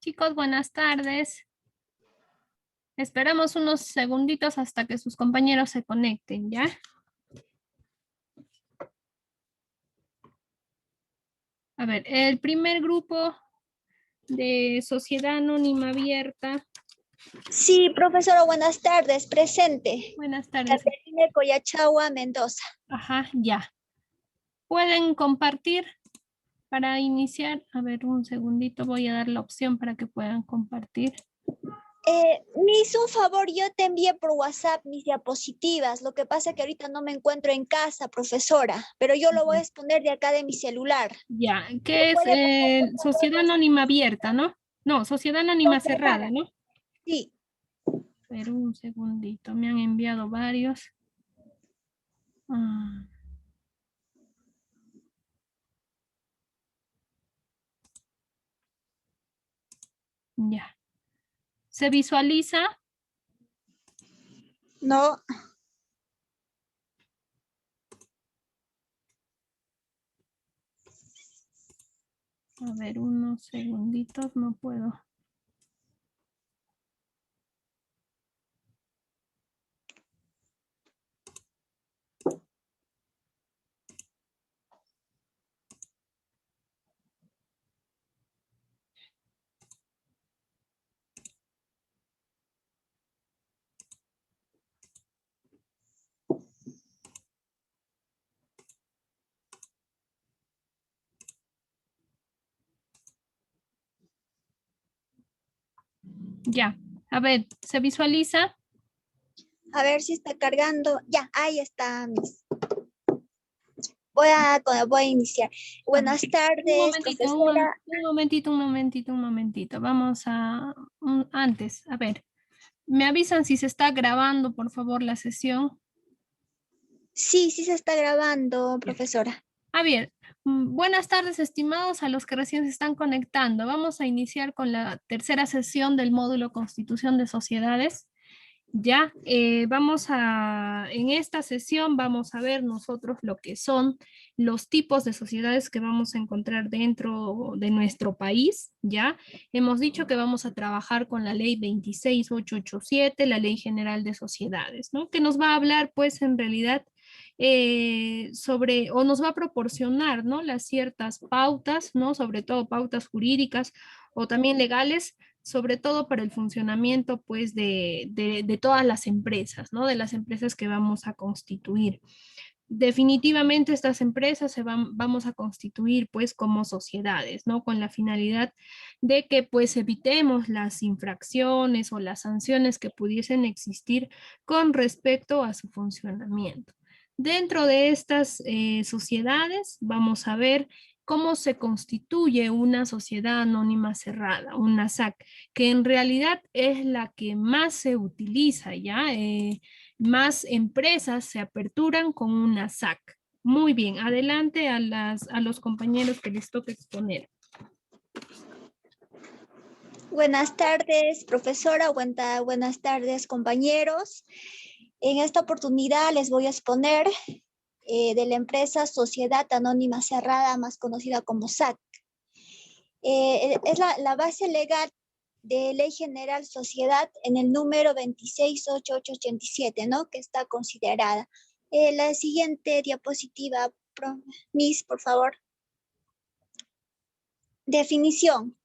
Chicos, buenas tardes. Esperamos unos segunditos hasta que sus compañeros se conecten, ¿ya? A ver, el primer grupo de Sociedad Anónima Abierta. Sí, profesora, buenas tardes. Presente. Buenas tardes. Caterina Coyachagua, Mendoza. Ajá, ya. ¿Pueden compartir para iniciar? A ver, un segundito, voy a dar la opción para que puedan compartir. Me hizo un favor, yo te envié por WhatsApp mis diapositivas. Lo que pasa es que ahorita no me encuentro en casa, profesora, pero yo lo voy a exponer de acá de mi celular. Ya, ¿qué es Sociedad Anónima Abierta, no? No, Sociedad Anónima Cerrada, ¿no? Sí. Pero un segundito, me han enviado varios. Ya. ¿Se visualiza? No. A ver, unos segunditos, no puedo. Ya, a ver, ¿se visualiza? A ver si está cargando. Ya, ahí está. Voy a iniciar. Buenas tardes, profesora. Un momentito. Vamos a, antes, a ver. ¿Me avisan si se está grabando, por favor, la sesión? Sí, sí se está grabando, profesora. A ver, buenas tardes, estimados a los que recién se están conectando. Vamos a iniciar con la tercera sesión del módulo Constitución de Sociedades. Ya, en esta sesión vamos a ver nosotros lo que son los tipos de sociedades que vamos a encontrar dentro de nuestro país, ¿ya? Hemos dicho que vamos a trabajar con la ley 26887, la Ley General de Sociedades, ¿no? Que nos va a hablar, pues, en realidad, o nos va a proporcionar, ¿no? Las ciertas pautas, ¿no? Sobre todo pautas jurídicas o también legales, sobre todo para el funcionamiento, pues, de todas las empresas, ¿no? De las empresas que vamos a constituir. Definitivamente estas empresas vamos a constituir, pues, como sociedades, ¿no? Con la finalidad de que, pues, evitemos las infracciones o las sanciones que pudiesen existir con respecto a su funcionamiento. Dentro de estas sociedades vamos a ver cómo se constituye una sociedad anónima cerrada, una SAC, que en realidad es la que más se utiliza, ¿ya? Más empresas se aperturan con una SAC. Muy bien, adelante a los compañeros que les toca exponer. Buenas tardes, profesora. Buenas tardes, compañeros. En esta oportunidad les voy a exponer de la empresa Sociedad Anónima Cerrada, más conocida como SAC. Es la base legal de Ley General Sociedad en el número 268887, ¿no? Que está considerada. La siguiente diapositiva, Miss, por favor. Definición.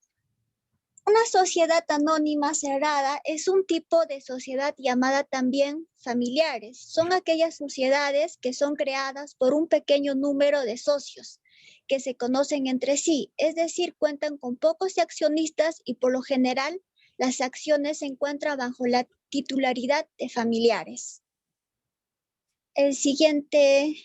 Una sociedad anónima cerrada es un tipo de sociedad llamada también familiares. Son aquellas sociedades que son creadas por un pequeño número de socios que se conocen entre sí, es decir, cuentan con pocos accionistas y por lo general las acciones se encuentran bajo la titularidad de familiares. El siguiente,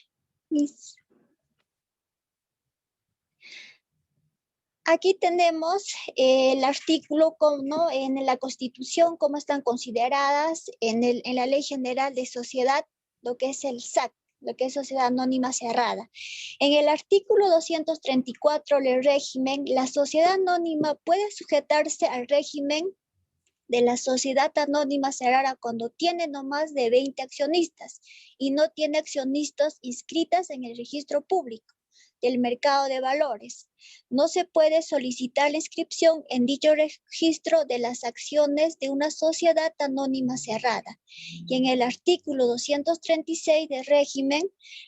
aquí tenemos el artículo ¿no? En la Constitución, cómo están consideradas en la Ley General de Sociedad, lo que es el SAC, lo que es Sociedad Anónima Cerrada. En el artículo 234 del régimen, la sociedad anónima puede sujetarse al régimen de la sociedad anónima cerrada cuando tiene no más de 20 accionistas y no tiene accionistas inscritas en el registro público. del mercado de valores. No se puede solicitar la inscripción en dicho registro de las acciones de una sociedad anónima cerrada. Y en el artículo 236 del régimen,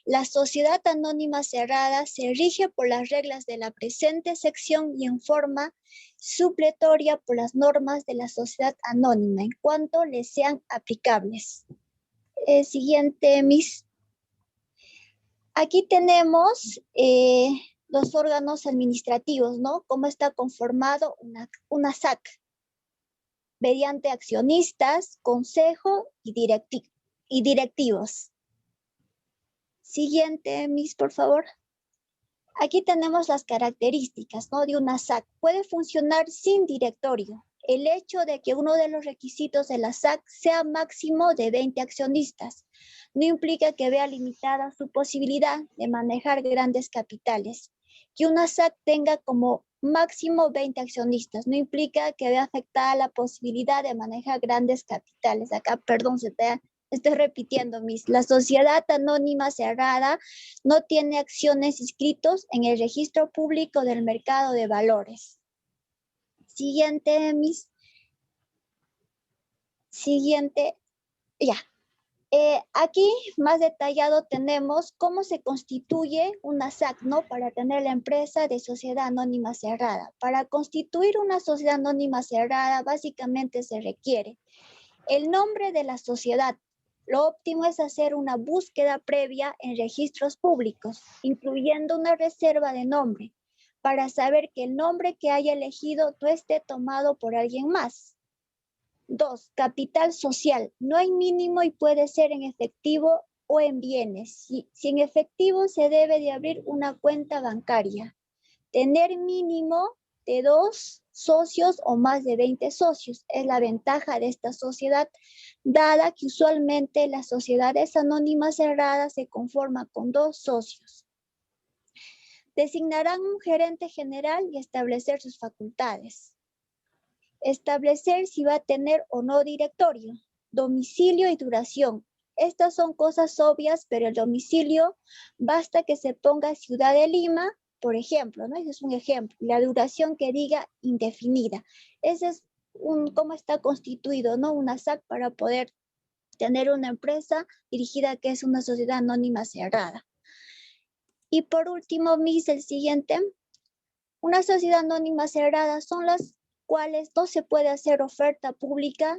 la sociedad anónima cerrada se rige por las reglas de la presente sección y en forma supletoria por las normas de la sociedad anónima en cuanto les sean aplicables. Siguiente, Miss. Aquí tenemos los órganos administrativos, ¿no? Cómo está conformado una SAC, mediante accionistas, consejo y directivos. Siguiente, Miss, por favor. Aquí tenemos las características, ¿no?, de una SAC. Puede funcionar sin directorio. El hecho de que uno de los requisitos de la SAC sea máximo de 20 accionistas no implica que vea limitada su posibilidad de manejar grandes capitales. Que una SAC tenga como máximo 20 accionistas no implica que vea afectada la posibilidad de manejar grandes capitales. Acá, perdón, estoy repitiendo, Miss. La sociedad anónima cerrada no tiene acciones inscritos en el registro público del mercado de valores. Siguiente, Miss. Siguiente, ya. Aquí más detallado tenemos cómo se constituye una SAC, ¿no? Para tener la empresa de sociedad anónima cerrada. Para constituir una sociedad anónima cerrada, básicamente se requiere el nombre de la sociedad. Lo óptimo es hacer una búsqueda previa en registros públicos, incluyendo una reserva de nombre, para saber que el nombre que haya elegido no esté tomado por alguien más. 2. Capital social. No hay mínimo y puede ser en efectivo o en bienes. Si en efectivo se debe de abrir una cuenta bancaria. Tener mínimo de 2 socios o más de 20 socios. Es la ventaja de esta sociedad, dada que usualmente las sociedades anónimas cerradas se conforman con 2 socios. Designarán un gerente general y establecer sus facultades. Establecer si va a tener o no directorio, domicilio y duración. Estas son cosas obvias, pero el domicilio basta que se ponga Ciudad de Lima, por ejemplo, ¿no? Ese es un ejemplo. La duración que diga indefinida. Ese es cómo está constituido, ¿no? Una SAC para poder tener una empresa dirigida que es una sociedad anónima cerrada. Y por último, Miss, el siguiente. Una sociedad anónima cerrada son las cuales no se puede hacer oferta pública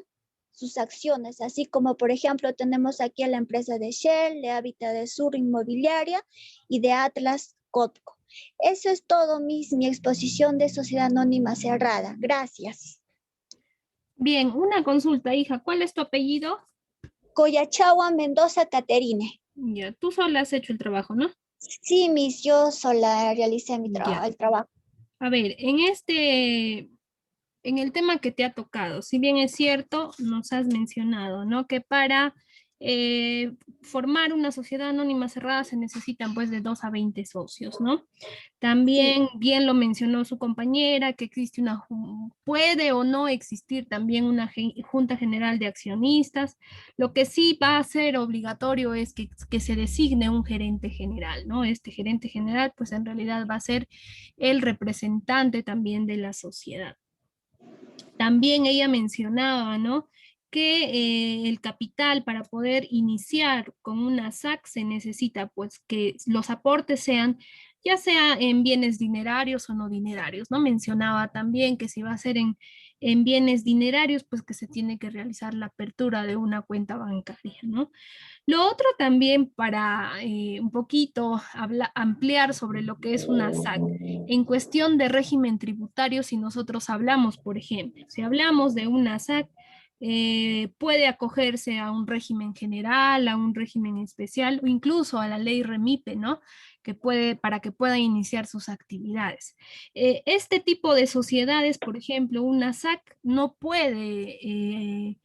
sus acciones, así como por ejemplo tenemos aquí a la empresa de Shell, de Hábitat de Sur Inmobiliaria y de Atlas Copco. Eso es todo, mi exposición de sociedad anónima cerrada. Gracias. Bien, una consulta, hija. ¿Cuál es tu apellido? Collachagua Mendoza Caterine. Ya, tú sola has hecho el trabajo, ¿no? Sí, Miss, yo sola realicé el trabajo. A ver, en el tema que te ha tocado, si bien es cierto, nos has mencionado, ¿no? Que para formar una sociedad anónima cerrada se necesitan pues de 2 a 20 socios, ¿no? También Sí. bien lo mencionó su compañera, que existe puede o no existir también una junta general de accionistas. Lo que sí va a ser obligatorio es que se designe un gerente general, ¿no? Este gerente general pues en realidad va a ser el representante también de la sociedad. También ella mencionaba, ¿no?, que el capital para poder iniciar con una SAC se necesita pues que los aportes sean ya sea en bienes dinerarios o no dinerarios, ¿no? Mencionaba también que si va a ser en bienes dinerarios, pues que se tiene que realizar la apertura de una cuenta bancaria, ¿no? Lo otro también para un poquito ampliar sobre lo que es una SAC. En cuestión de régimen tributario, si nosotros hablamos, por ejemplo, si hablamos de una SAC, puede acogerse a un régimen general, a un régimen especial o incluso a la ley REMIPE, ¿no? Para que pueda iniciar sus actividades. Este tipo de sociedades, por ejemplo, una SAC no puede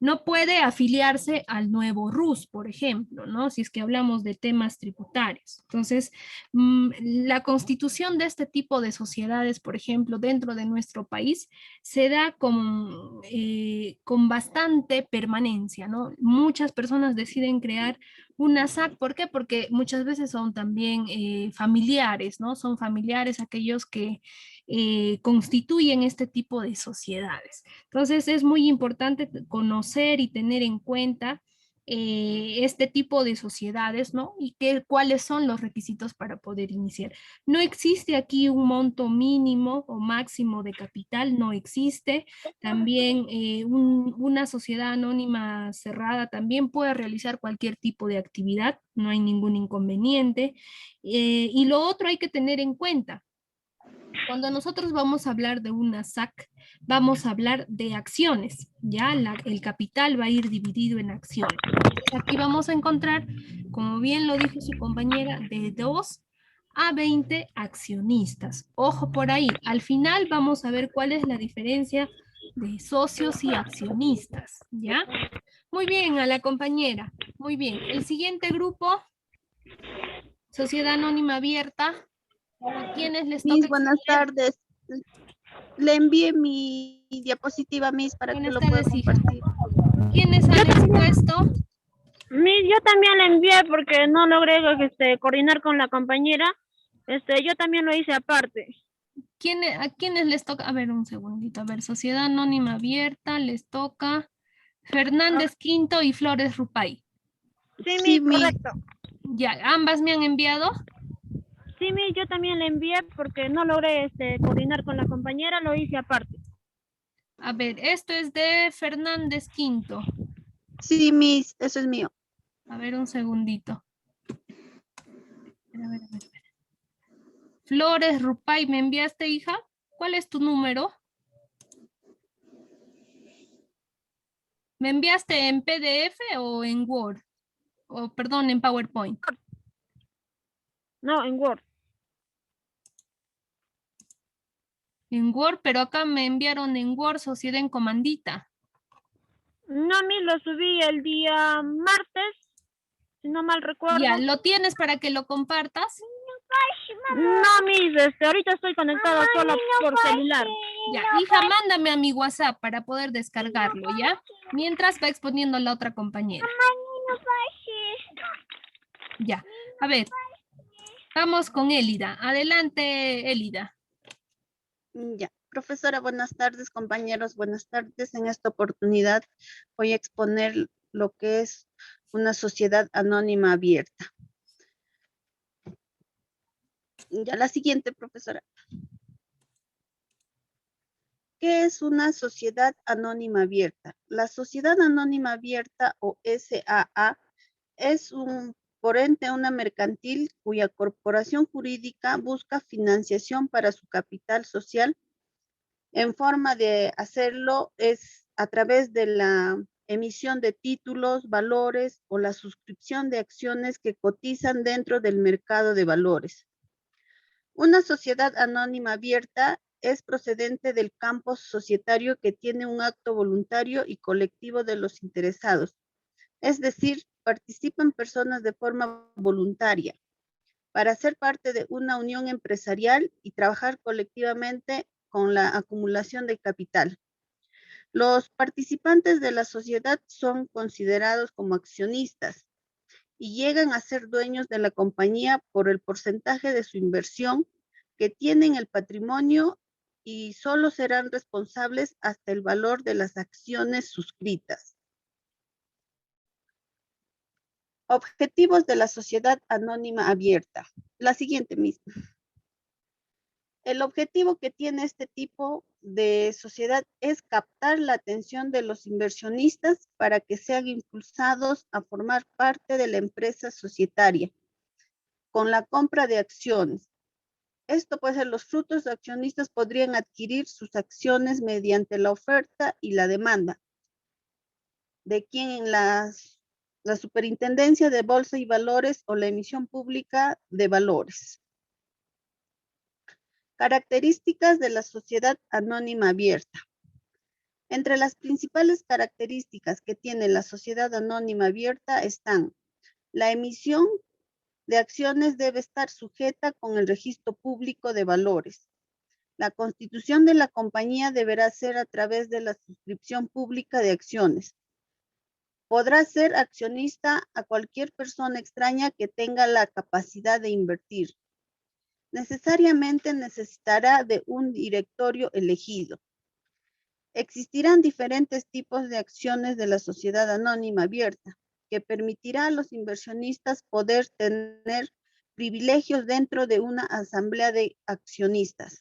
no puede afiliarse al nuevo RUS, por ejemplo, ¿no? Si es que hablamos de temas tributarios. Entonces, la constitución de este tipo de sociedades, por ejemplo, dentro de nuestro país, se da con bastante permanencia, ¿no? Muchas personas deciden crear una SAC, ¿por qué? Porque muchas veces son también familiares, ¿no? Son familiares aquellos que constituyen este tipo de sociedades. Entonces es muy importante conocer y tener en cuenta este tipo de sociedades, ¿no? Y cuáles son los requisitos para poder iniciar. No existe aquí un monto mínimo o máximo de capital, no existe. También una sociedad anónima cerrada también puede realizar cualquier tipo de actividad, no hay ningún inconveniente. Y lo otro hay que tener en cuenta. Cuando nosotros vamos a hablar de una SAC, vamos a hablar de acciones, ¿ya? El capital va a ir dividido en acciones. Entonces, aquí vamos a encontrar, como bien lo dijo su compañera, de 2 a 20 accionistas. Ojo por ahí, al final vamos a ver cuál es la diferencia de socios y accionistas, ¿ya? Muy bien, a la compañera. Muy bien. El siguiente grupo, Sociedad Anónima Abierta, ¿a quiénes les toca Miss, buenas exponer? tardes. Le envié mi diapositiva, Miss, para que Buenas lo pueda tardes, hija. compartir. ¿Quiénes han expuesto? Miss, yo también la envié porque no logré coordinar con la compañera. Yo también lo hice aparte. ¿A quiénes les toca? A ver, un segundito. A ver, Sociedad Anónima Abierta, les toca Fernández Quinto y Flores Rupay. Sí, Sí, Miss, Miss. correcto. Ya, ambas me han enviado. Sí, Miss, yo también la envié porque no logré coordinar con la compañera, lo hice aparte. A ver, esto es de Fernández Quinto. Sí, Miss, eso es mío. A ver, un segundito. A ver. Flores Rupay, ¿me enviaste, hija? ¿Cuál es tu número? ¿Me enviaste en PDF o en Word? O, perdón, en PowerPoint. No, en Word. En Word, pero acá me enviaron en Word Sociedad en Comandita. No, Miss, lo subí el día martes, si no mal recuerdo. Ya, ¿lo tienes para que lo compartas? No, Miss, ahorita estoy conectada solo por celular. Ya, hija, mándame a mi WhatsApp para poder descargarlo, ¿ya? Mientras va exponiendo la otra compañera. Ya, a ver, vamos con Élida. Adelante, Élida. Ya. Profesora, buenas tardes, compañeros, buenas tardes. En esta oportunidad voy a exponer lo que es una sociedad anónima abierta. Ya, la siguiente, profesora. ¿Qué es una sociedad anónima abierta? La sociedad anónima abierta o SAA es por ente una mercantil cuya corporación jurídica busca financiación para su capital social. En forma de hacerlo es a través de la emisión de títulos, valores o la suscripción de acciones que cotizan dentro del mercado de valores. Una sociedad anónima abierta es procedente del campo societario que tiene un acto voluntario y colectivo de los interesados. Es decir, participan personas de forma voluntaria para ser parte de una unión empresarial y trabajar colectivamente con la acumulación de capital. Los participantes de la sociedad son considerados como accionistas y llegan a ser dueños de la compañía por el porcentaje de su inversión que tienen el patrimonio y solo serán responsables hasta el valor de las acciones suscritas. Objetivos de la sociedad anónima abierta. La siguiente misma. El objetivo que tiene este tipo de sociedad es captar la atención de los inversionistas para que sean impulsados a formar parte de la empresa societaria con la compra de acciones. Esto pues los frutos de accionistas podrían adquirir sus acciones mediante la oferta y la demanda de quien en la superintendencia de bolsa y valores o la emisión pública de valores. Características de la sociedad anónima abierta. Entre las principales características que tiene la sociedad anónima abierta están: la emisión de acciones debe estar sujeta con el registro público de valores. La constitución de la compañía deberá ser a través de la suscripción pública de acciones. Podrá ser accionista a cualquier persona extraña que tenga la capacidad de invertir. Necesariamente necesitará de un directorio elegido. Existirán diferentes tipos de acciones de la sociedad anónima abierta, que permitirá a los inversionistas poder tener privilegios dentro de una asamblea de accionistas.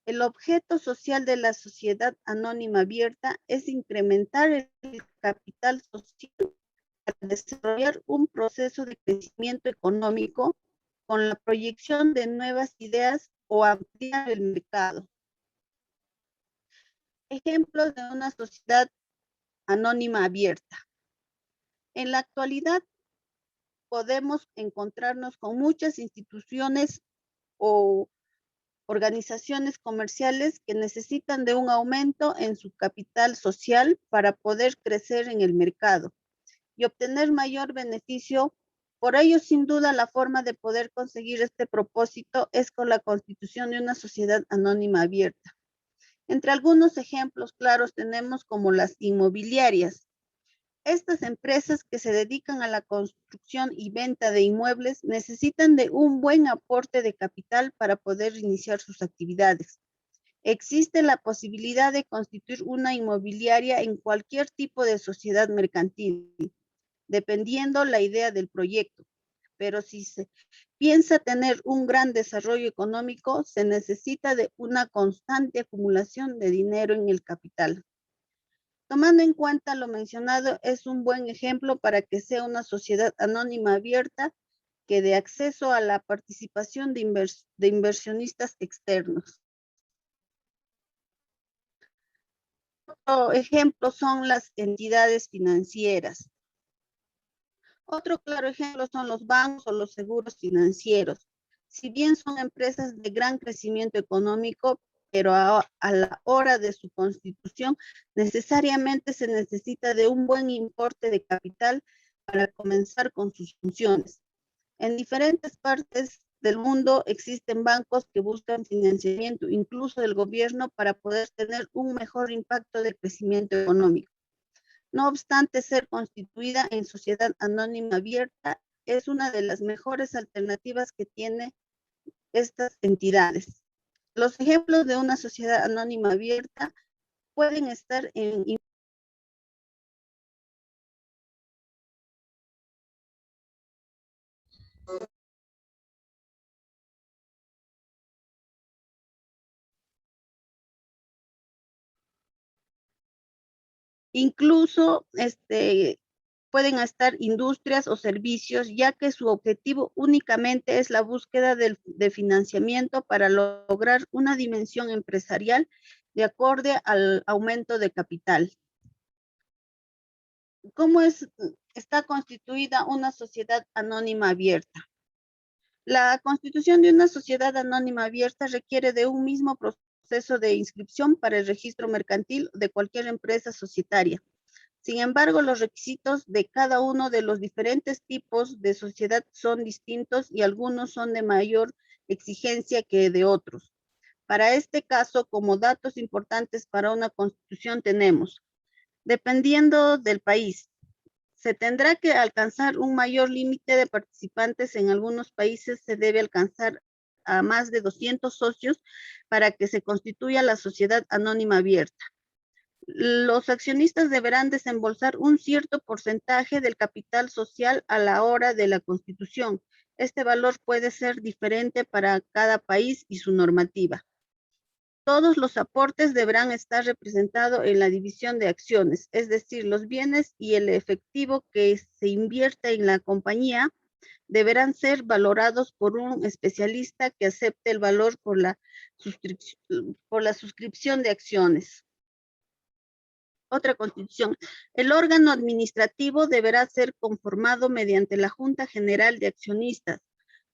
El objeto social de la sociedad anónima abierta es incrementar el capital social para desarrollar un proceso de crecimiento económico con la proyección de nuevas ideas o ampliar el mercado. Ejemplos de una sociedad anónima abierta. En la actualidad podemos encontrarnos con muchas instituciones o organizaciones comerciales que necesitan de un aumento en su capital social para poder crecer en el mercado y obtener mayor beneficio. Por ello, sin duda, la forma de poder conseguir este propósito es con la constitución de una sociedad anónima abierta. Entre algunos ejemplos claros tenemos como las inmobiliarias. Estas empresas que se dedican a la construcción y venta de inmuebles necesitan de un buen aporte de capital para poder iniciar sus actividades. Existe la posibilidad de constituir una inmobiliaria en cualquier tipo de sociedad mercantil, dependiendo la idea del proyecto. Pero si se piensa tener un gran desarrollo económico, se necesita de una constante acumulación de dinero en el capital. Tomando en cuenta lo mencionado, es un buen ejemplo para que sea una sociedad anónima abierta que dé acceso a la participación de inversionistas externos. Otro ejemplo son las entidades financieras. Otro claro ejemplo son los bancos o los seguros financieros. Si bien son empresas de gran crecimiento económico, pero a la hora de su constitución necesariamente se necesita de un buen importe de capital para comenzar con sus funciones. En diferentes partes del mundo existen bancos que buscan financiamiento, incluso del gobierno, para poder tener un mejor impacto de crecimiento económico. No obstante ser constituida en sociedad anónima abierta, es una de las mejores alternativas que tienen estas entidades. Los ejemplos de una sociedad anónima abierta pueden estar en incluso pueden estar industrias o servicios, ya que su objetivo únicamente es la búsqueda de financiamiento para lograr una dimensión empresarial de acorde al aumento de capital. ¿Cómo está constituida una sociedad anónima abierta? La constitución de una sociedad anónima abierta requiere de un mismo proceso de inscripción para el registro mercantil de cualquier empresa societaria. Sin embargo, los requisitos de cada uno de los diferentes tipos de sociedad son distintos y algunos son de mayor exigencia que de otros. Para este caso, como datos importantes para una constitución tenemos, dependiendo del país, se tendrá que alcanzar un mayor límite de participantes. En algunos países se debe alcanzar a más de 200 socios para que se constituya la sociedad anónima abierta. Los accionistas deberán desembolsar un cierto porcentaje del capital social a la hora de la constitución. Este valor puede ser diferente para cada país y su normativa. Todos los aportes deberán estar representados en la división de acciones, es decir, los bienes y el efectivo que se invierte en la compañía deberán ser valorados por un especialista que acepte el valor por la suscripción de acciones. Otra constitución. El órgano administrativo deberá ser conformado mediante la Junta General de Accionistas.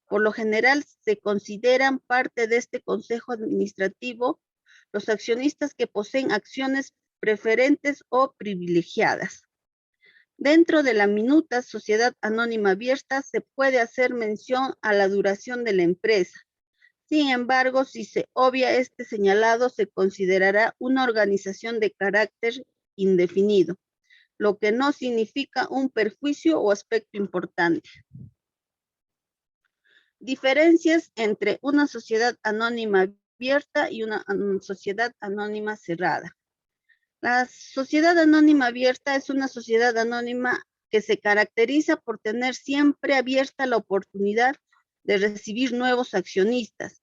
Por lo general se consideran parte de este consejo administrativo los accionistas que poseen acciones preferentes o privilegiadas. Dentro de la minuta Sociedad Anónima Abierta se puede hacer mención a la duración de la empresa. Sin embargo, si se obvia este señalado, se considerará una organización de carácter indefinido, lo que no significa un perjuicio o aspecto importante. Diferencias entre una sociedad anónima abierta y una sociedad anónima cerrada. La sociedad anónima abierta es una sociedad anónima que se caracteriza por tener siempre abierta la oportunidad de recibir nuevos accionistas.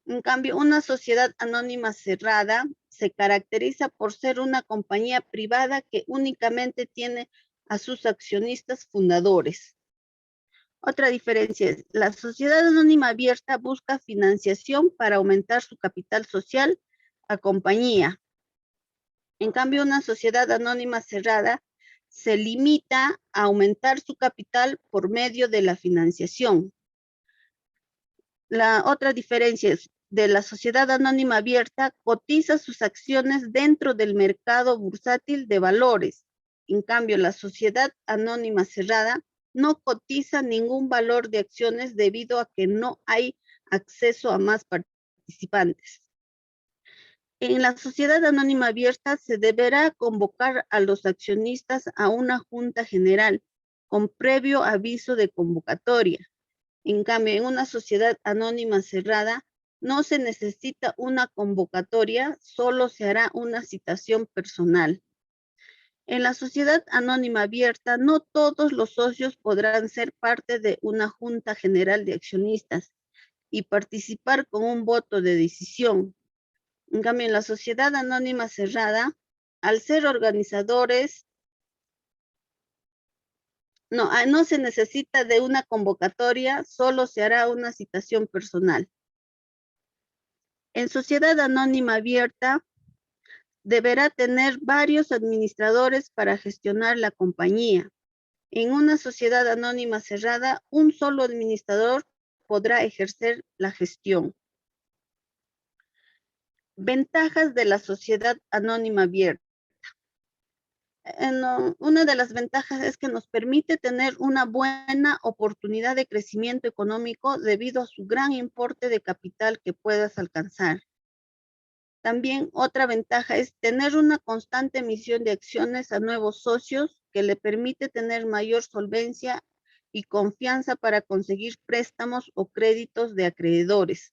En cambio, una sociedad anónima cerrada se caracteriza por ser una compañía privada que únicamente tiene a sus accionistas fundadores. Otra diferencia es, la sociedad anónima abierta busca financiación para aumentar su capital social a compañía. En cambio, una sociedad anónima cerrada se limita a aumentar su capital por medio de la financiación. La otra diferencia es, de la sociedad anónima abierta cotiza sus acciones dentro del mercado bursátil de valores. En cambio, la sociedad anónima cerrada no cotiza ningún valor de acciones debido a que no hay acceso a más participantes. En la sociedad anónima abierta se deberá convocar a los accionistas a una junta general con previo aviso de convocatoria. En cambio, en una sociedad anónima cerrada no se necesita una convocatoria, solo se hará una citación personal. En la sociedad anónima abierta, no todos los socios podrán ser parte de una junta general de accionistas y participar con un voto de decisión. En cambio, en la sociedad anónima cerrada, al ser organizadores, no se necesita de una convocatoria, solo se hará una citación personal. En sociedad anónima abierta, deberá tener varios administradores para gestionar la compañía. En una sociedad anónima cerrada, un solo administrador podrá ejercer la gestión. Ventajas de la sociedad anónima abierta. Una de las ventajas es que nos permite tener una buena oportunidad de crecimiento económico debido a su gran importe de capital que puedas alcanzar. También otra ventaja es tener una constante emisión de acciones a nuevos socios que le permite tener mayor solvencia y confianza para conseguir préstamos o créditos de acreedores.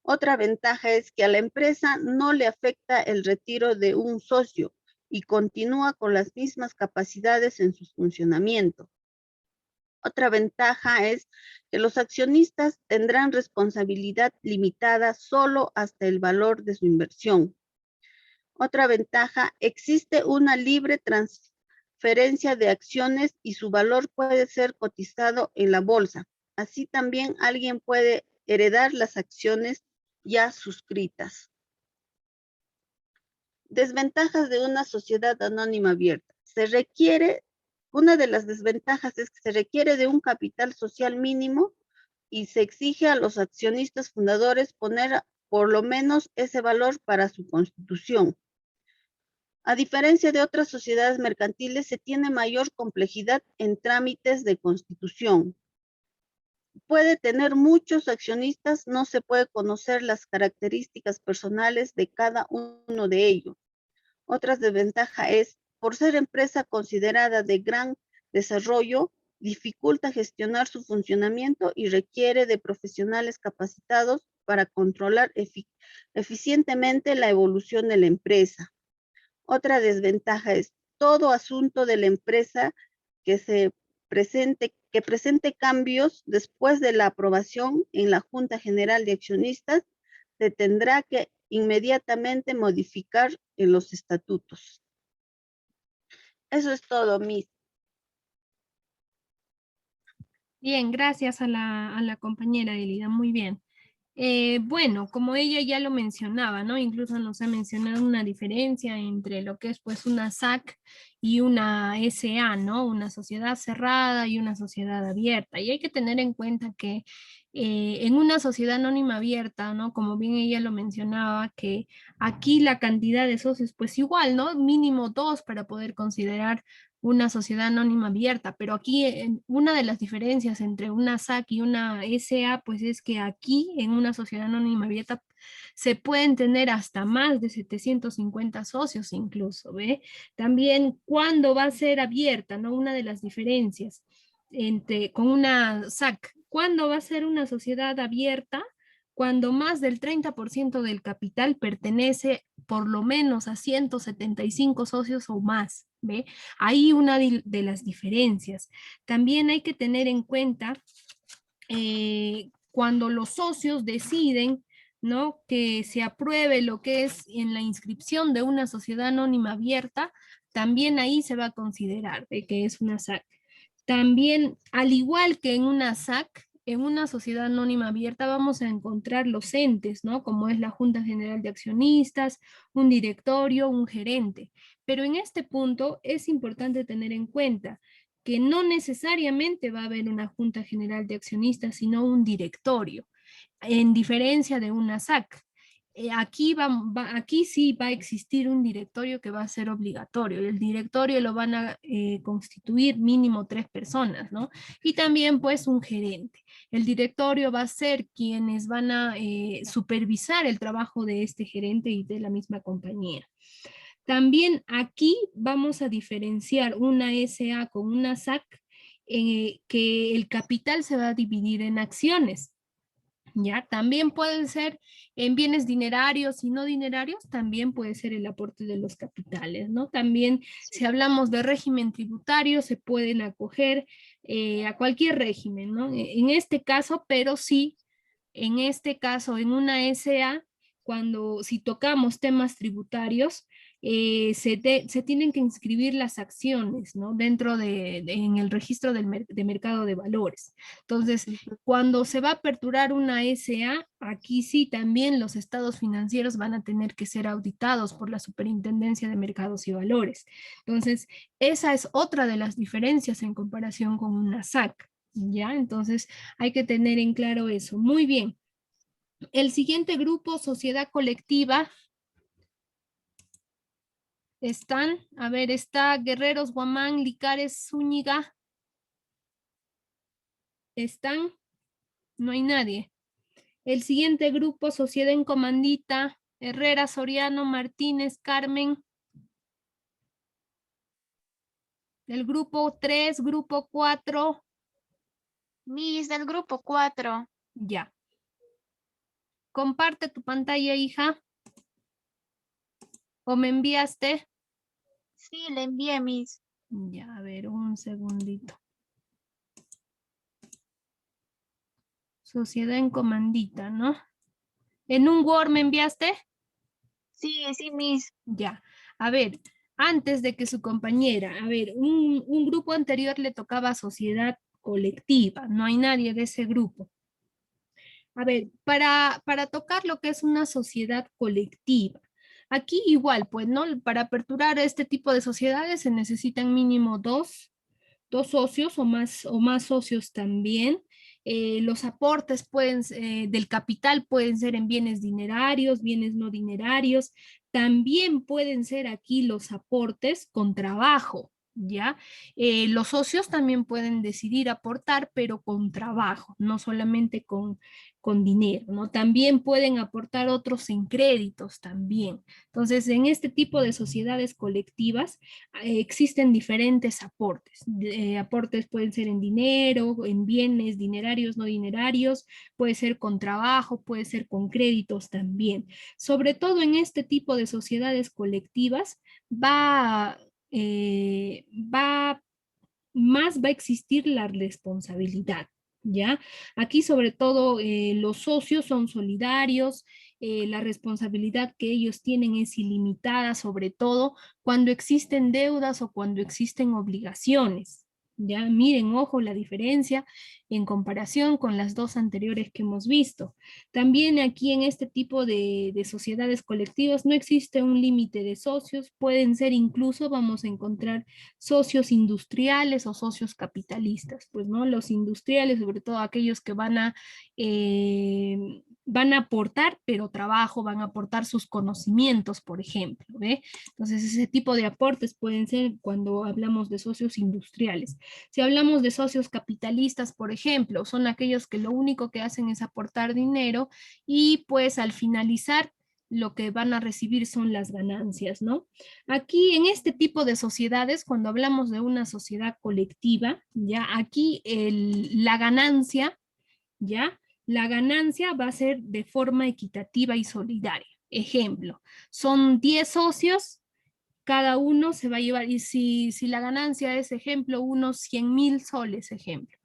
Otra ventaja es que a la empresa no le afecta el retiro de un socio y continúa con las mismas capacidades en su funcionamiento. Otra ventaja es que los accionistas tendrán responsabilidad limitada solo hasta el valor de su inversión. Otra ventaja, existe una libre transferencia de acciones y su valor puede ser cotizado en la bolsa. Así también alguien puede heredar las acciones ya suscritas. Desventajas de una sociedad anónima abierta. Una de las desventajas es que se requiere de un capital social mínimo y se exige a los accionistas fundadores poner por lo menos ese valor para su constitución. A diferencia de otras sociedades mercantiles, se tiene mayor complejidad en trámites de constitución. Puede tener muchos accionistas, no se puede conocer las características personales de cada uno de ellos. Otra desventaja es, por ser empresa considerada de gran desarrollo, dificulta gestionar su funcionamiento y requiere de profesionales capacitados para controlar eficientemente la evolución de la empresa. Otra desventaja es, todo asunto de la empresa que presente cambios después de la aprobación en la Junta General de Accionistas, se tendrá que inmediatamente modificar en los estatutos. Eso es todo, Miss. Bien, gracias a la compañera Elida, muy bien. Bueno, como ella ya lo mencionaba, ¿no? Incluso nos ha mencionado una diferencia entre lo que es pues una SAC y una SA, ¿no? Una sociedad cerrada y una sociedad abierta. Y hay que tener en cuenta que en una sociedad anónima abierta, ¿no? Como bien ella lo mencionaba, que aquí la cantidad de socios, pues igual, ¿no? Mínimo dos para poder considerar una sociedad anónima abierta, pero aquí una de las diferencias entre una SAC y una SA, pues es que aquí en una sociedad anónima abierta se pueden tener hasta más de 750 socios incluso, ¿ve? También cuándo va a ser abierta, ¿no? Una de las diferencias entre, con una SAC, ¿cuándo va a ser una sociedad abierta? Cuando más del 30% del capital pertenece por lo menos a 175 socios o más, ¿ve? Hay una de las diferencias. También hay que tener en cuenta cuando los socios deciden, ¿no? Que se apruebe lo que es en la inscripción de una sociedad anónima abierta, también ahí se va a considerar de que es una SAC. También, al igual que en una SAC, en una sociedad anónima abierta vamos a encontrar los entes, ¿no? Como es la Junta General de Accionistas, un directorio, un gerente. Pero en este punto es importante tener en cuenta que no necesariamente va a haber una Junta General de Accionistas, sino un directorio, en diferencia de una SAC. Aquí sí va a existir un directorio que va a ser obligatorio. El directorio lo van a constituir mínimo 3 personas, ¿no? Y también pues un gerente. El directorio va a ser quienes van a supervisar el trabajo de este gerente y de la misma compañía. También aquí vamos a diferenciar una SA con una SAC, que el capital se va a dividir en acciones. ¿Ya? También pueden ser en bienes dinerarios y no dinerarios, también puede ser el aporte de los capitales, ¿no? También, si hablamos de régimen tributario, se pueden acoger a cualquier régimen, ¿no? En este caso, pero sí, en este caso, en una SA, cuando si tocamos temas tributarios, se tienen que inscribir las acciones, ¿no? Dentro en el registro de mercado de valores. Entonces, cuando se va a aperturar una SA, aquí sí también los estados financieros van a tener que ser auditados por la Superintendencia de Mercados y Valores. Entonces, esa es otra de las diferencias en comparación con una SAC. ¿Ya? Entonces hay que tener en claro eso. Muy bien. El siguiente grupo, sociedad colectiva, está Guerreros, Guamán, Licares, Zúñiga. ¿Están? No hay nadie. El siguiente grupo, sociedad en comandita, Herrera, Soriano, Martínez, Carmen. El grupo 3, grupo 4. Miss del grupo 4. Ya. Comparte tu pantalla, hija. ¿O me enviaste? Sí, le envié, Miss. Ya, a ver, un segundito. Sociedad en comandita, ¿no? ¿En un Word me enviaste? Sí, sí, Miss. Ya. A ver, antes de que su compañera, a ver, un grupo anterior le tocaba sociedad colectiva, no hay nadie de ese grupo. A ver, para tocar lo que es una sociedad colectiva, aquí igual, pues, ¿no? Para aperturar este tipo de sociedades se necesitan mínimo dos socios o más socios también. Los aportes del capital pueden ser en bienes dinerarios, bienes no dinerarios. También pueden ser aquí los aportes con trabajo, ¿ya? Los socios también pueden decidir aportar, pero con trabajo, no solamente con dinero, ¿no? También pueden aportar otros en créditos también. Entonces, en este tipo de sociedades colectivas, existen diferentes aportes. Aportes pueden ser en dinero, en bienes dinerarios, no dinerarios, puede ser con trabajo, puede ser con créditos también. Sobre todo en este tipo de sociedades colectivas más va a existir la responsabilidad. ¿Ya? Aquí sobre todo los socios son solidarios, la responsabilidad que ellos tienen es ilimitada, sobre todo cuando existen deudas o cuando existen obligaciones. Ya miren, ojo, la diferencia en comparación con las dos anteriores que hemos visto. También aquí en este tipo de sociedades colectivas no existe un límite de socios, pueden ser incluso, vamos a encontrar socios industriales o socios capitalistas, pues no, los industriales, sobre todo aquellos que van a aportar, pero trabajo, van a aportar sus conocimientos, por ejemplo, ¿ve? Entonces, ese tipo de aportes pueden ser cuando hablamos de socios industriales. Si hablamos de socios capitalistas, por ejemplo, son aquellos que lo único que hacen es aportar dinero y pues al finalizar lo que van a recibir son las ganancias, ¿no? Aquí en este tipo de sociedades, cuando hablamos de una sociedad colectiva, ya aquí la ganancia, ya, la ganancia va a ser de forma equitativa y solidaria. Ejemplo, son 10 socios, cada uno se va a llevar, y si la ganancia es, ejemplo, unos 100.000 soles, ejemplo,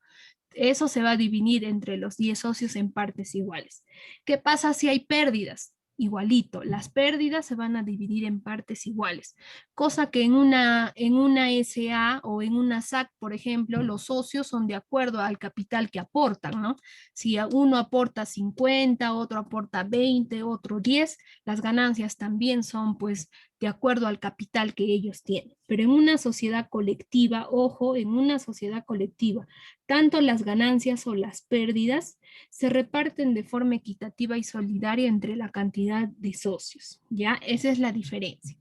eso se va a dividir entre los 10 socios en partes iguales. ¿Qué pasa si hay pérdidas? Igualito, las pérdidas se van a dividir en partes iguales, cosa que en una SA o en una SAC, por ejemplo, los socios son de acuerdo al capital que aportan, ¿no? Si uno aporta 50, otro aporta 20, otro 10, las ganancias también son pues de acuerdo al capital que ellos tienen. Pero en una sociedad colectiva, ojo, en una sociedad colectiva, tanto las ganancias o las pérdidas se reparten de forma equitativa y solidaria entre la cantidad de socios. ¿Ya? Esa es la diferencia.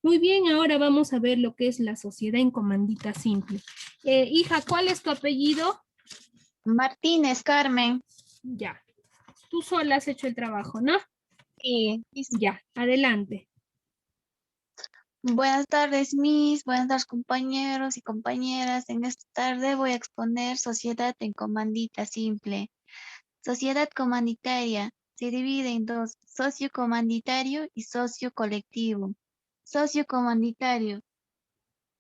Muy bien, ahora vamos a ver lo que es la sociedad en comandita simple. Hija, ¿cuál es tu apellido? Martínez, Carmen. Ya. Tú sola has hecho el trabajo, ¿no? Sí. Ya, adelante. Buenas tardes, Miss. Buenas tardes, compañeros y compañeras. En esta tarde voy a exponer sociedad en comandita simple. Sociedad comanditaria se divide en dos, socio comanditario y socio colectivo. Socio comanditario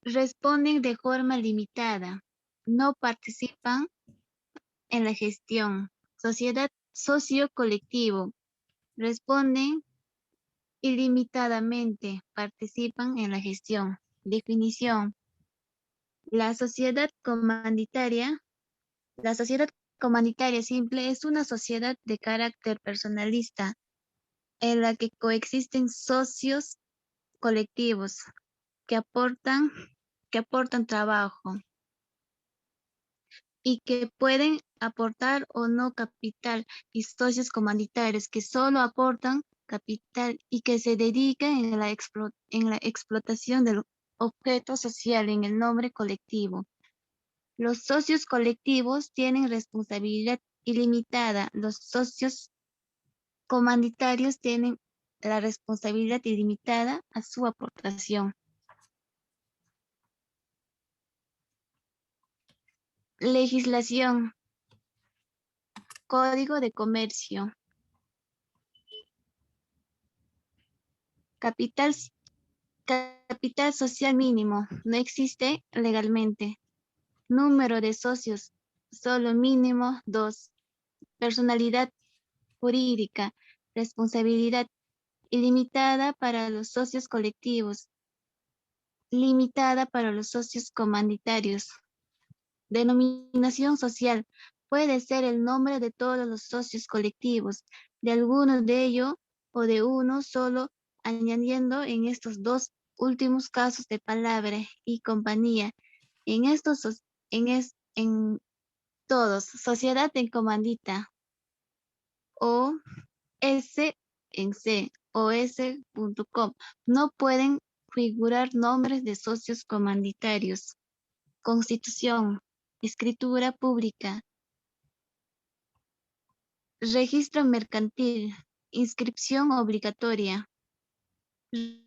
responden de forma limitada, no participan en la gestión. Sociedad socio colectivo responden ilimitadamente, participan en la gestión. Definición. La sociedad comanditaria simple es una sociedad de carácter personalista en la que coexisten socios colectivos que aportan trabajo y que pueden aportar o no capital, y socios comanditarios que solo aportan capital y que se dedican en la explotación del objeto social en el nombre colectivo. Los socios colectivos tienen responsabilidad ilimitada. Los socios comanditarios tienen la responsabilidad ilimitada a su aportación. Legislación. Código de Comercio. Capital social mínimo. No existe legalmente. Número de socios. Solo mínimo 2. Personalidad jurídica. Responsabilidad ilimitada para los socios colectivos. Limitada para los socios comanditarios. Denominación social. Puede ser el nombre de todos los socios colectivos, de alguno de ellos o de uno solo, añadiendo en estos dos últimos casos de palabra y compañía. En todos, sociedad en comandita, o S en C, o S.com, no pueden figurar nombres de socios comanditarios. Constitución, escritura pública, registro mercantil, inscripción obligatoria,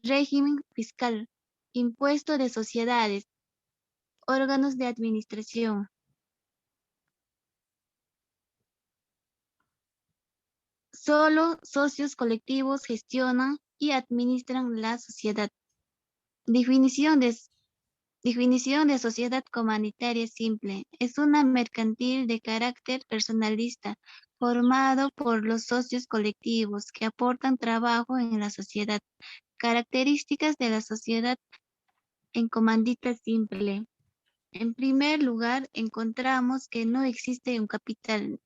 régimen fiscal, impuesto de sociedades, órganos de administración. Solo socios colectivos gestionan y administran la sociedad. Definición de sociedad comunitaria simple. Es una mercantil de carácter personalista formado por los socios colectivos que aportan trabajo en la sociedad. Características de la sociedad en comandita simple. En primer lugar, encontramos que no existe un capital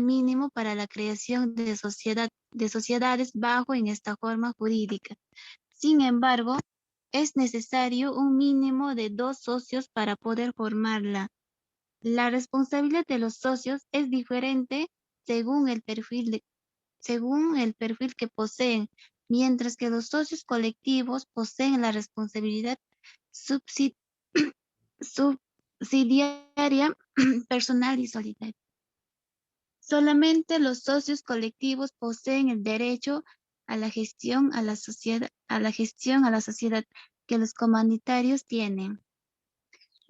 mínimo para la creación de sociedades bajo en esta forma jurídica. Sin embargo, es necesario un mínimo de 2 socios para poder formarla. La responsabilidad de los socios es diferente según según el perfil que poseen, mientras que los socios colectivos poseen la responsabilidad subsi- subsidiaria personal y solidaria. Solamente los socios colectivos poseen el derecho a la gestión a la sociedad que los comunitarios tienen.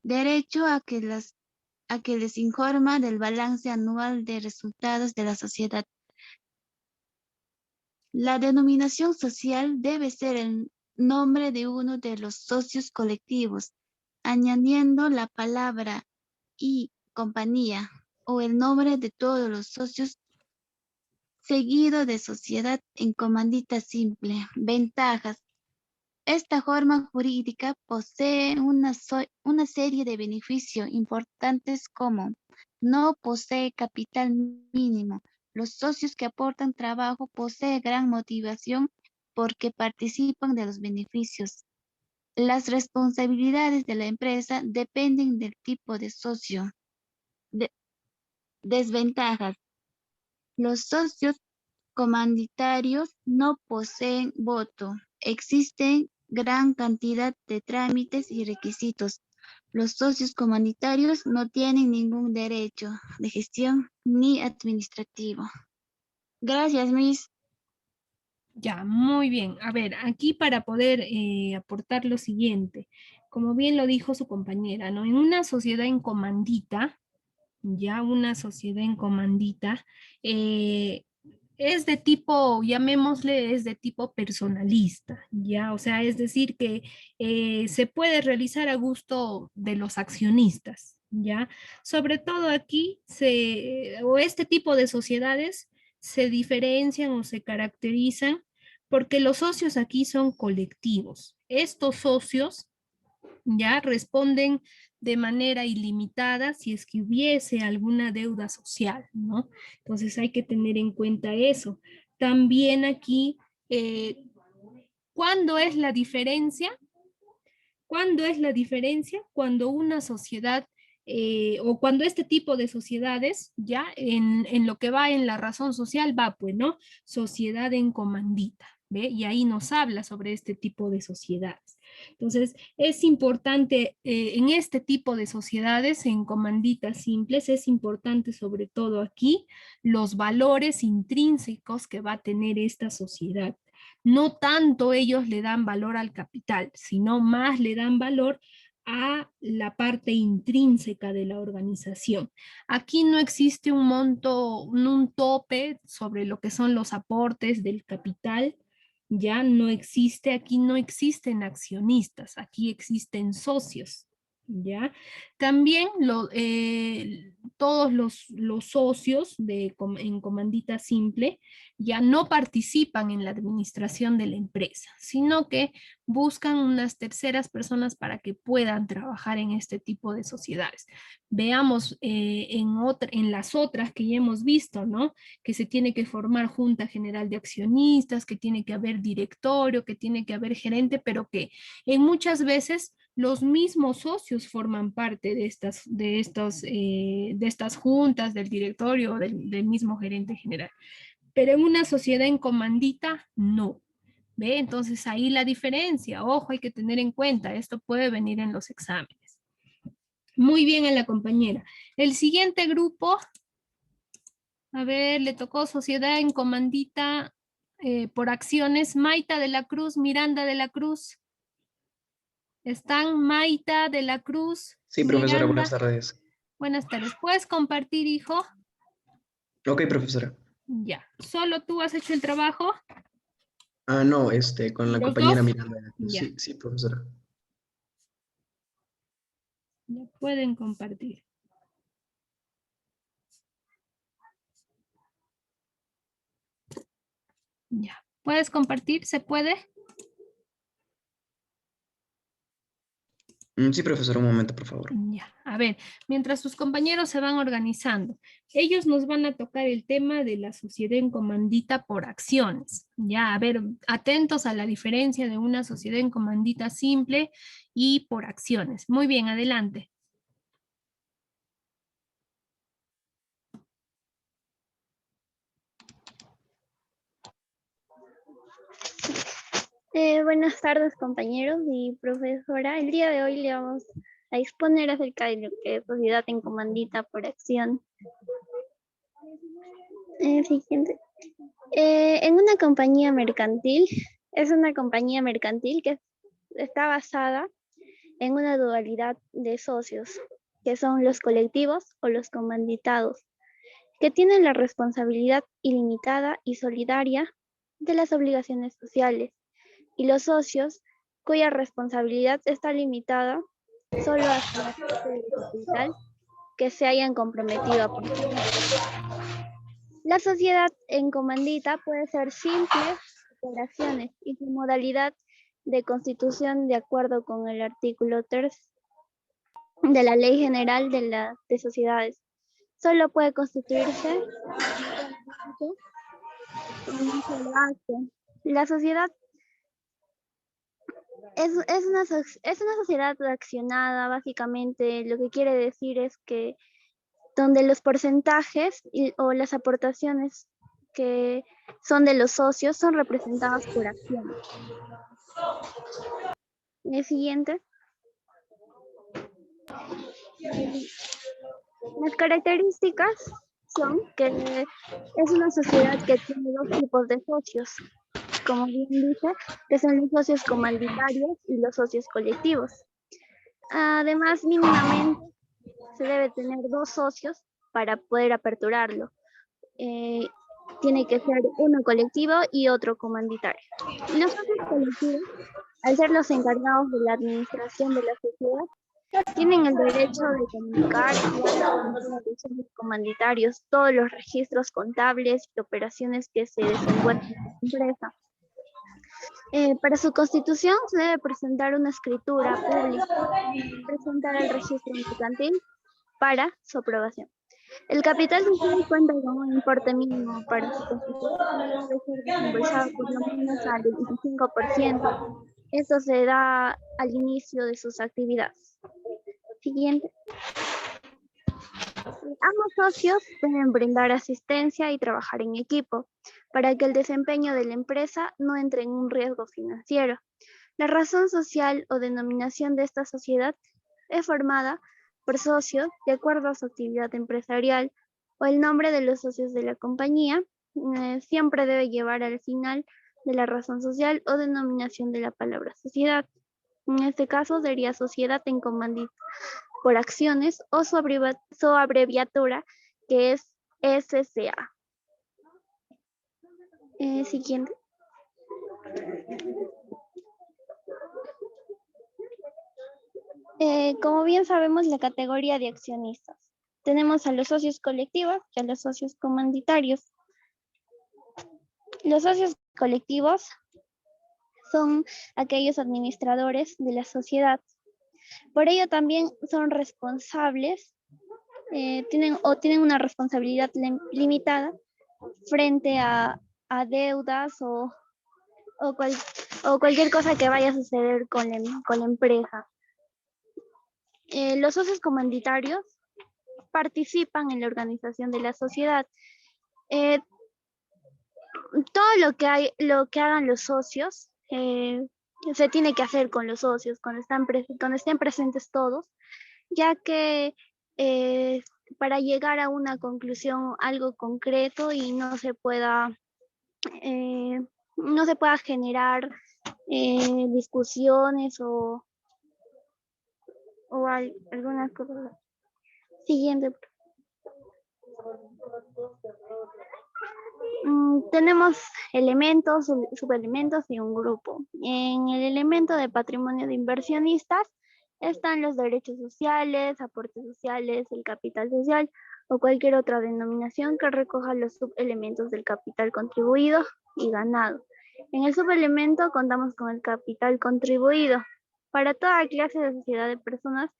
Derecho a que les informa del balance anual de resultados de la sociedad. La denominación social debe ser el nombre de uno de los socios colectivos, añadiendo la palabra y compañía o el nombre de todos los socios seguido de sociedad en comandita simple. Ventajas. Esta forma jurídica posee una serie de beneficios importantes como no posee capital mínimo. Los socios que aportan trabajo poseen gran motivación porque participan de los beneficios. Las responsabilidades de la empresa dependen del tipo de socio. Desventajas. Los socios comanditarios no poseen voto. Existen gran cantidad de trámites y requisitos. Los socios comunitarios no tienen ningún derecho de gestión ni administrativo. Gracias, Miss. Ya, muy bien. A ver, aquí para poder aportar lo siguiente, como bien lo dijo su compañera, ¿no? En una sociedad en comandita, ya una sociedad en comandita, eh, es de tipo, llamémosle, es de tipo personalista, ya, o sea, es decir, que se puede realizar a gusto de los accionistas, ya. Sobre todo aquí, o este tipo de sociedades se diferencian o se caracterizan porque los socios aquí son colectivos. Estos socios ya responden de manera ilimitada si es que hubiese alguna deuda social, ¿no? Entonces hay que tener en cuenta eso. También aquí, ¿cuándo es la diferencia? ¿Cuándo es la diferencia? Cuando una sociedad o cuando este tipo de sociedades, ya en lo que va en la razón social, va pues, ¿no? Sociedad en comandita, ¿ve? Y ahí nos habla sobre este tipo de sociedades. Entonces, es importante en este tipo de sociedades, en comanditas simples, es importante sobre todo aquí los valores intrínsecos que va a tener esta sociedad. No tanto ellos le dan valor al capital, sino más le dan valor a la parte intrínseca de la organización. Aquí no existe un monto, un tope sobre lo que son los aportes del capital, ya no existe, aquí no existen accionistas, aquí existen socios. ¿Ya? También todos los socios en comandita simple ya no participan en la administración de la empresa, sino que buscan unas terceras personas para que puedan trabajar en este tipo de sociedades. Veamos en las otras que ya hemos visto, ¿no? Que se tiene que formar junta general de accionistas, que tiene que haber directorio, que tiene que haber gerente, pero que en muchas veces los mismos socios forman parte de estas juntas, del directorio, del mismo gerente general. Pero en una sociedad en comandita, no. ¿Ve? Entonces ahí la diferencia, ojo, hay que tener en cuenta, esto puede venir en los exámenes. Muy bien a la compañera. El siguiente grupo, a ver, le tocó sociedad en comandita por acciones, Maita de la Cruz, Miranda de la Cruz. ¿Están Maita de la Cruz, Sí, profesora, buenas Miranda? tardes. Buenas tardes. ¿Puedes compartir, hijo? Ok, profesora. Ya. ¿Solo tú has hecho el trabajo? Ah, no, con la ¿Los dos? compañera Miranda. Ya. Sí, sí, profesora. Ya pueden compartir. Ya. ¿Puedes compartir? ¿Se puede? Sí, profesora, un momento, por favor. Ya, a ver, mientras sus compañeros se van organizando, ellos nos van a tocar el tema de la sociedad en comandita por acciones. Ya, a ver, atentos a la diferencia de una sociedad en comandita simple y por acciones. Muy bien, adelante. Buenas tardes, compañeros y profesora. El día de hoy le vamos a exponer acerca de lo que es sociedad en comandita por acción. Siguiente. En una compañía mercantil, es una compañía mercantil que está basada en una dualidad de socios, que son los colectivos o los comanditados, que tienen la responsabilidad ilimitada y solidaria de las obligaciones sociales, y los socios, cuya responsabilidad está limitada solo hasta la parte del capital que se hayan comprometido a aportar. La sociedad en comandita puede ser simple por acciones y su modalidad de constitución de acuerdo con el artículo 3 de la Ley General de Sociedades. Solo puede constituirse en un solo acto. La sociedad es una sociedad accionada, básicamente. Lo que quiere decir es que donde los porcentajes o las aportaciones que son de los socios son representadas por acciones. El siguiente. Las características son que es una sociedad que tiene dos tipos de socios, como bien dice, que son los socios comanditarios y los socios colectivos. Además, mínimamente se debe tener dos socios para poder aperturarlo. Tiene que ser uno colectivo y otro comanditario. Los socios colectivos, al ser los encargados de la administración de la sociedad, tienen el derecho de comunicar a los socios comanditarios todos los registros contables y operaciones que se desenvuelven en la empresa. Para su constitución se debe presentar una escritura pública, presentar el registro mercantil para su aprobación. El capital social cuenta con un importe mínimo para su constitución, debe ser desembolsado por lo menos al 25%. Esto se da al inicio de sus actividades. Siguiente. Ambos socios deben brindar asistencia y trabajar en equipo para que el desempeño de la empresa no entre en un riesgo financiero. La razón social o denominación de esta sociedad es formada por socios de acuerdo a su actividad empresarial, o el nombre de los socios de la compañía siempre debe llevar al final de la razón social o denominación de la palabra sociedad. En este caso sería sociedad en comandita por acciones o su abreviatura, que es SCA. Siguiente. Como bien sabemos, la categoría de accionistas. Tenemos a los socios colectivos y a los socios comanditarios. Los socios colectivos son aquellos administradores de la sociedad. Por ello también son responsables, tienen una responsabilidad limitada frente a deudas o cualquier cosa que vaya a suceder con la empresa. Los socios comanditarios participan en la organización de la sociedad. Todo lo que hagan los socios se tiene que hacer con los socios cuando estén presentes todos, ya que para llegar a una conclusión, algo concreto, y no se pueda generar discusiones o algunas cosas. Siguiente. Tenemos elementos, subelementos y un grupo. En el elemento de patrimonio de inversionistas están los derechos sociales, aportes sociales, el capital social o cualquier otra denominación que recoja los subelementos del capital contribuido y ganado. En el subelemento contamos con el capital contribuido. Para toda clase de sociedad de personas,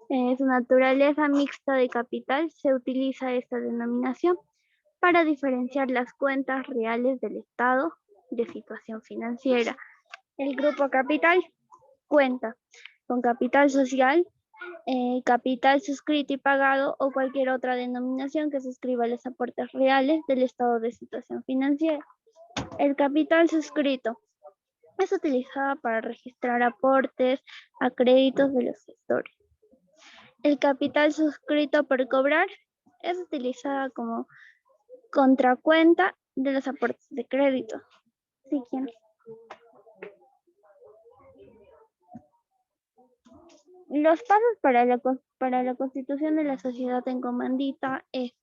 su naturaleza mixta de capital, se utiliza esta denominación para diferenciar las cuentas reales del estado de situación financiera. El grupo capital cuenta con capital social, capital suscrito y pagado o cualquier otra denominación que suscriba los aportes reales del estado de situación financiera. El capital suscrito es utilizado para registrar aportes a créditos de los gestores. El capital suscrito por cobrar es utilizado como contracuenta de los aportes de crédito. Siguiente. Los pasos para la constitución de la sociedad en comandita es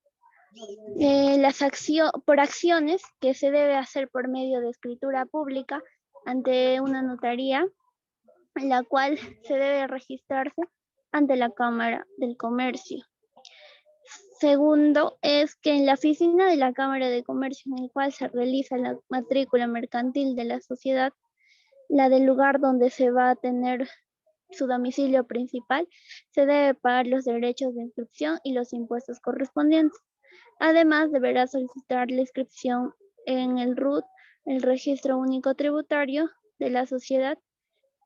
por acciones que se debe hacer por medio de escritura pública ante una notaría, la cual se debe registrarse ante la Cámara del Comercio. Segundo, es que en la oficina de la Cámara de Comercio en el cual se realiza la matrícula mercantil de la sociedad, la del lugar donde se va a tener su domicilio principal, se debe pagar los derechos de inscripción y los impuestos correspondientes. Además, deberá solicitar la inscripción en el RUT, el Registro Único Tributario de la sociedad,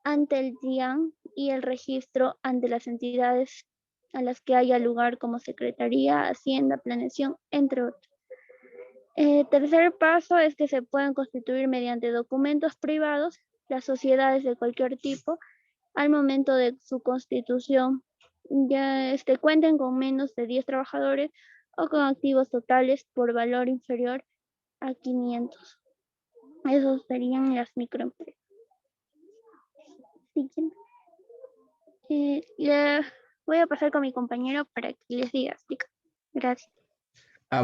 ante el DIAN y el registro ante las entidades a las que haya lugar como Secretaría, Hacienda, Planeación, entre otros. Tercer paso es que se pueden constituir mediante documentos privados las sociedades de cualquier tipo al momento de su constitución, ya cuenten con menos de 10 trabajadores o con activos totales por valor inferior a 500. Esos serían las microempresas. Voy a pasar con mi compañero para que les diga, explica. Gracias.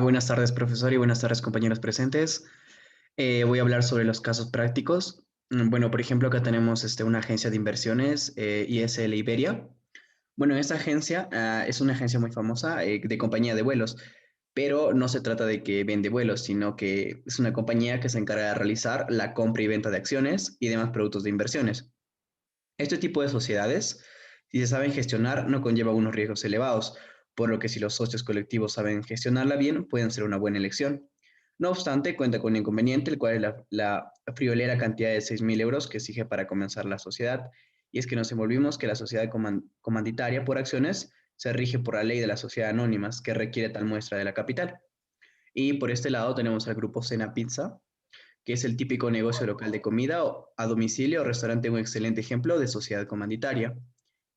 Buenas tardes, profesor, y buenas tardes, compañeros presentes. Voy a hablar sobre los casos prácticos. Bueno, por ejemplo, acá tenemos una agencia de inversiones, ISL Iberia. Bueno, esta agencia es una agencia muy famosa de compañía de vuelos, pero no se trata de que vende vuelos, sino que es una compañía que se encarga de realizar la compra y venta de acciones y demás productos de inversiones. Este tipo de sociedades, si se saben gestionar, no conlleva unos riesgos elevados, por lo que si los socios colectivos saben gestionarla bien, pueden ser una buena elección. No obstante, cuenta con un inconveniente, el cual es la friolera cantidad de 6.000 euros que exige para comenzar la sociedad, y es que nos envolvimos que la sociedad comanditaria por acciones se rige por la ley de las sociedades anónimas, que requiere tal muestra de la capital. Y por este lado tenemos al grupo Cena Pizza, que es el típico negocio local de comida a domicilio o restaurante, un excelente ejemplo de sociedad comanditaria.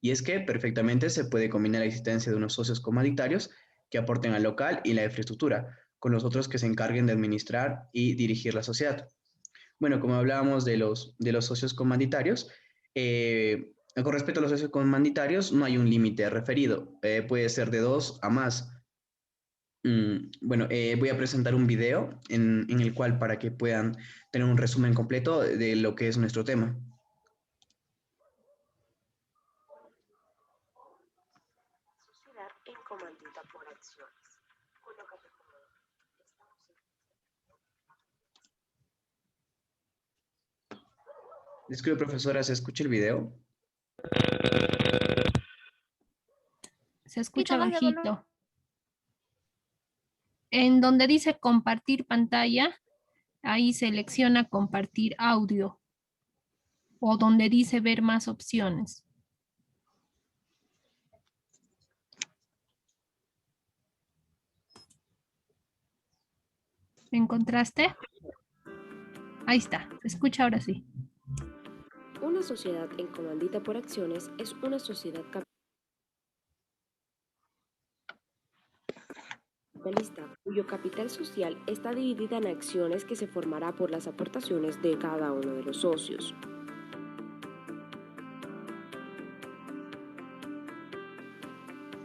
Y es que perfectamente se puede combinar la existencia de unos socios comanditarios que aporten al local y la infraestructura, con los otros que se encarguen de administrar y dirigir la sociedad. Bueno, como hablábamos de los socios comanditarios, con respecto a los socios comanditarios, no hay un límite referido, puede ser de 2 a más. Bueno, voy a presentar un video en el cual para que puedan tener un resumen completo de lo que es nuestro tema. Sociedad en comandita por acciones. Disculpe, profesora, ¿se escucha el video? Se escucha bajito. En donde dice compartir pantalla, ahí selecciona compartir audio. O donde dice ver más opciones. ¿Me encontraste? Ahí está, se escucha ahora sí. Una sociedad en comandita por acciones es una sociedad capitalista cuyo capital social está dividida en acciones que se formará por las aportaciones de cada uno de los socios.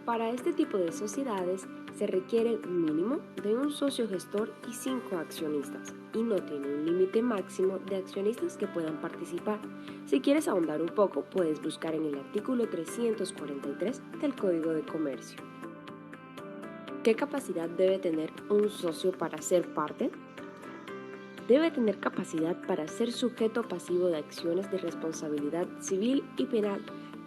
Para este tipo de sociedades se requiere mínimo de un socio gestor y 5 accionistas, y no tiene un límite máximo de accionistas que puedan participar. Si quieres ahondar un poco, puedes buscar en el artículo 343 del Código de Comercio. ¿Qué capacidad debe tener un socio para ser parte? debe tener capacidad para ser sujeto pasivo de acciones de responsabilidad civil y penal,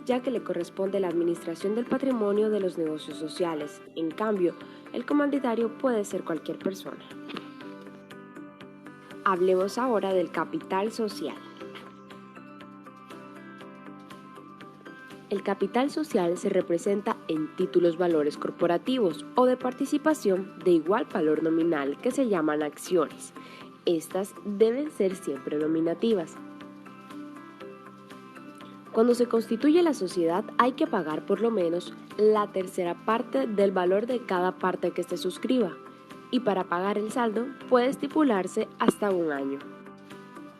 ya que le corresponde la administración del patrimonio de los negocios sociales. En cambio, el comanditario puede ser cualquier persona. Hablemos ahora del capital social. El capital social se representa en títulos valores corporativos o de participación de igual valor nominal que se llaman acciones. Estas deben ser siempre nominativas. Cuando se constituye la sociedad hay que pagar por lo menos la tercera parte del valor de cada parte que se suscriba, y para pagar el saldo puede estipularse hasta un año.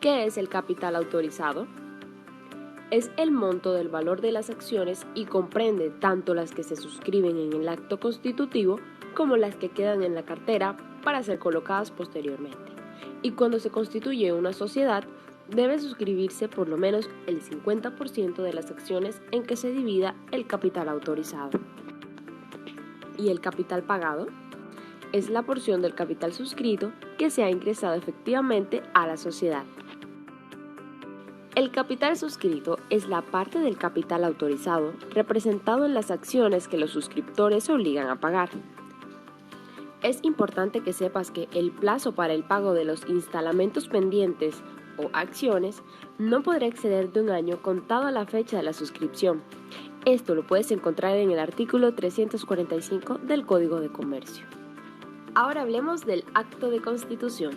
¿Qué es el capital autorizado? Es el monto del valor de las acciones y comprende tanto las que se suscriben en el acto constitutivo como las que quedan en la cartera para ser colocadas posteriormente. Y cuando se constituye una sociedad, debe suscribirse por lo menos el 50% de las acciones en que se divida el capital autorizado. ¿Y el capital pagado? Es la porción del capital suscrito que se ha ingresado efectivamente a la sociedad. El capital suscrito es la parte del capital autorizado representado en las acciones que los suscriptores se obligan a pagar. Es importante que sepas que el plazo para el pago de los instalamentos pendientes o acciones no podrá exceder de un año contado a la fecha de la suscripción. Esto lo puedes encontrar en el artículo 345 del Código de Comercio. Ahora hablemos del acto de constitución.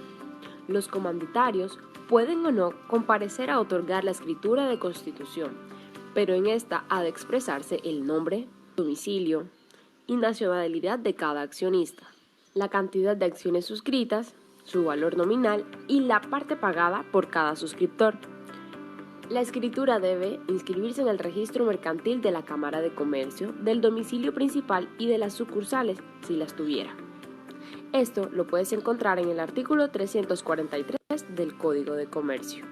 Los comanditarios pueden o no comparecer a otorgar la escritura de constitución, pero en esta ha de expresarse el nombre, domicilio y nacionalidad de cada accionista, la cantidad de acciones suscritas, su valor nominal y la parte pagada por cada suscriptor. La escritura debe inscribirse en el registro mercantil de la Cámara de Comercio, del domicilio principal y de las sucursales, si las tuviera. Esto lo puedes encontrar en el artículo 343 del Código de Comercio.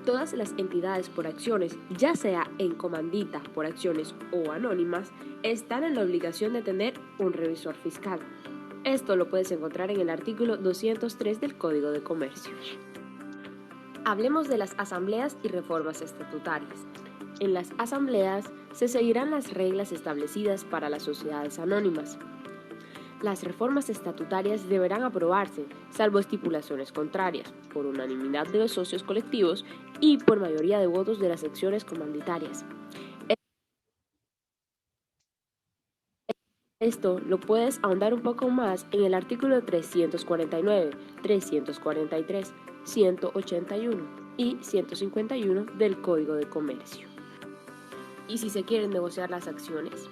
Todas las entidades por acciones, ya sea en comandita por acciones o anónimas, están en la obligación de tener un revisor fiscal. Esto lo puedes encontrar en el artículo 203 del Código de Comercio. Hablemos de las asambleas y reformas estatutarias. En las asambleas se seguirán las reglas establecidas para las sociedades anónimas. Las reformas estatutarias deberán aprobarse, salvo estipulaciones contrarias, por unanimidad de los socios colectivos y por mayoría de votos de las secciones comanditarias. Esto lo puedes ahondar un poco más en el artículo 349, 343, 181 y 151 del Código de Comercio. ¿Y si se quieren negociar las acciones?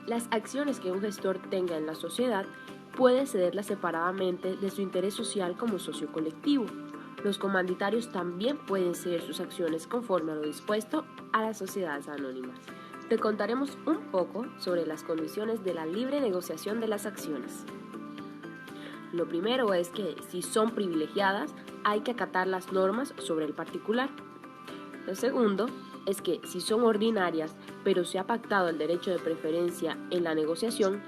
Las acciones que un gestor tenga en la sociedad puede cederlas separadamente de su interés social como socio colectivo. Los comanditarios también pueden ceder sus acciones conforme a lo dispuesto a las sociedades anónimas. Te contaremos un poco sobre las condiciones de la libre negociación de las acciones. Lo primero es que si son privilegiadas, hay que acatar las normas sobre el particular. Lo segundo es que si son ordinarias, pero se ha pactado el derecho de preferencia en la negociación,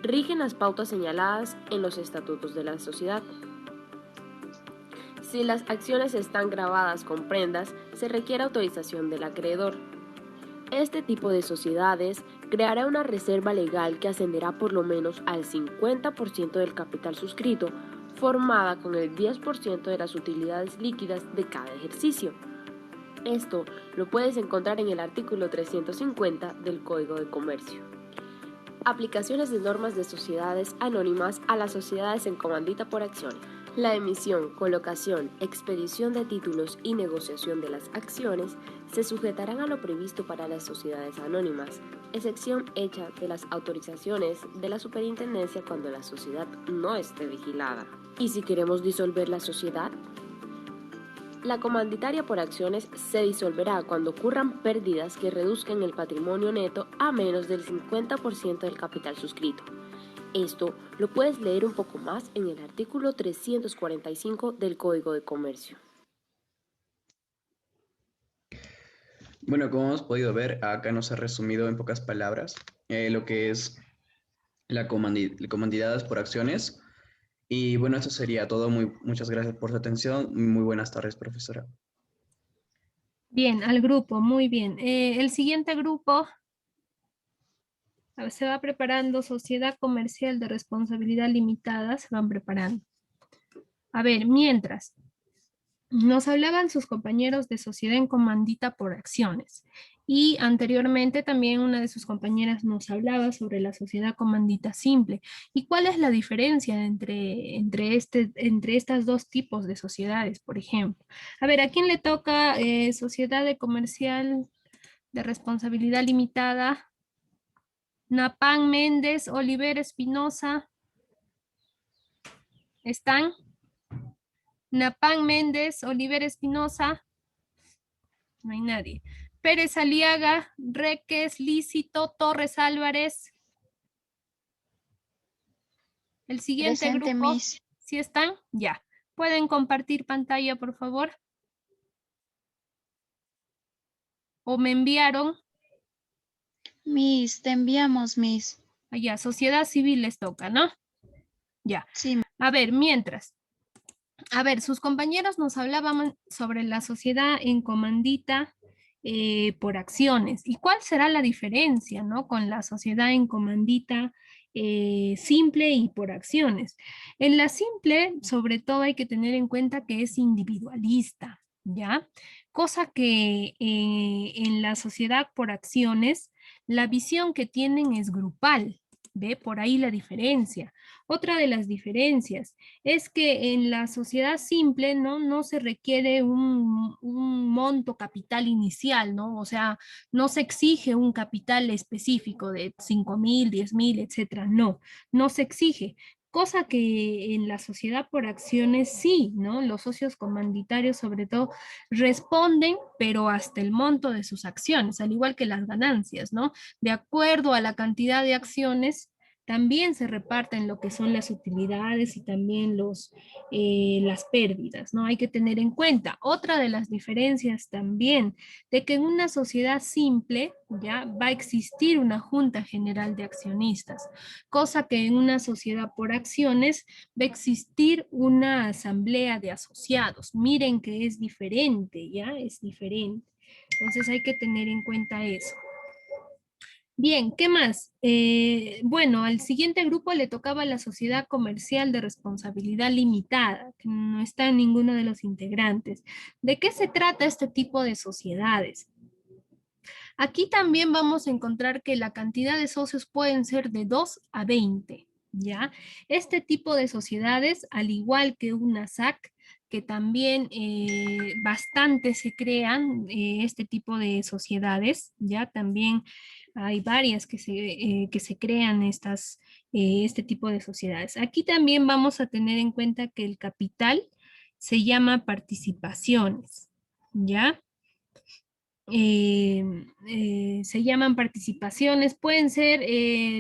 rigen las pautas señaladas en los estatutos de la sociedad. Si las acciones están grabadas con prendas, se requiere autorización del acreedor. Este tipo de sociedades creará una reserva legal que ascenderá por lo menos al 50% del capital suscrito, formada con el 10% de las utilidades líquidas de cada ejercicio. Esto lo puedes encontrar en el artículo 350 del Código de Comercio. Aplicaciones de normas de sociedades anónimas a las sociedades en comandita por acciones. La emisión, colocación, expedición de títulos y negociación de las acciones se sujetarán a lo previsto para las sociedades anónimas, excepción hecha de las autorizaciones de la superintendencia cuando la sociedad no esté vigilada. ¿Y si queremos disolver la sociedad? La comanditaria por acciones se disolverá cuando ocurran pérdidas que reduzcan el patrimonio neto a menos del 50% del capital suscrito. Esto lo puedes leer un poco más en el artículo 345 del Código de Comercio. Bueno, como hemos podido ver, acá nos ha resumido en pocas palabras lo que es la comandadas por acciones Y bueno, esto sería todo. Muchas gracias por su atención. Muy buenas tardes, profesora. Bien, al grupo, muy bien. El siguiente grupo se va preparando Sociedad Comercial de Responsabilidad Limitada, se van preparando. A ver, mientras, nos hablaban sus compañeros de sociedad en comandita por acciones. Y anteriormente también una de sus compañeras nos hablaba sobre la sociedad comandita simple. ¿Y cuál es la diferencia entre estas dos tipos de sociedades, por ejemplo? A ver, ¿a quién le toca sociedad de comercial de responsabilidad limitada? Napán Méndez, Oliver Espinosa. ¿Están? Napán Méndez, Oliver Espinosa. No hay nadie. Pérez Aliaga, Reques, Lícito, Torres Álvarez. El siguiente Presente, grupo, Miss. ¿sí están? Ya. ¿Pueden compartir pantalla, por favor? ¿O me enviaron? Miss, te enviamos, Miss. Allá, sociedad civil les toca, ¿no? Ya. Sí, A ver, mientras. A ver, sus compañeros nos hablaban sobre la sociedad en comandita por acciones. ¿Y cuál será la diferencia, no? Con la sociedad en comandita simple y por acciones. En la simple, sobre todo, hay que tener en cuenta que es individualista, ¿ya? Cosa que en la sociedad por acciones, la visión que tienen es grupal. ¿Ve? Por ahí la diferencia. Otra de las diferencias es que en la sociedad simple no se requiere un monto capital inicial, ¿no? O sea, no se exige un capital específico de 5.000, 10.000, etcétera. No se exige. Cosa que en la sociedad por acciones sí, ¿no? Los socios comanditarios sobre todo responden, pero hasta el monto de sus acciones, al igual que las ganancias, ¿no? De acuerdo a la cantidad de acciones, también se reparten lo que son las utilidades y también las pérdidas, ¿no? Hay que tener en cuenta. Otra de las diferencias también, de que en una sociedad simple, ya va a existir una junta general de accionistas, cosa que en una sociedad por acciones va a existir una asamblea de asociados. Miren que es diferente, ¿ya? Es diferente. Entonces hay que tener en cuenta eso. Bien, ¿qué más? Bueno, al siguiente grupo le tocaba la sociedad comercial de responsabilidad limitada, que no está en ninguno de los integrantes. ¿De qué se trata este tipo de sociedades? Aquí también vamos a encontrar que la cantidad de socios pueden ser de 2 a 20, ¿ya? Este tipo de sociedades, al igual que una SAC, que también bastante se crean este tipo de sociedades, ¿ya? También hay varias que se crean este tipo de sociedades. Aquí también vamos a tener en cuenta que el capital se llama participaciones, ¿ya? Se llaman participaciones, pueden ser,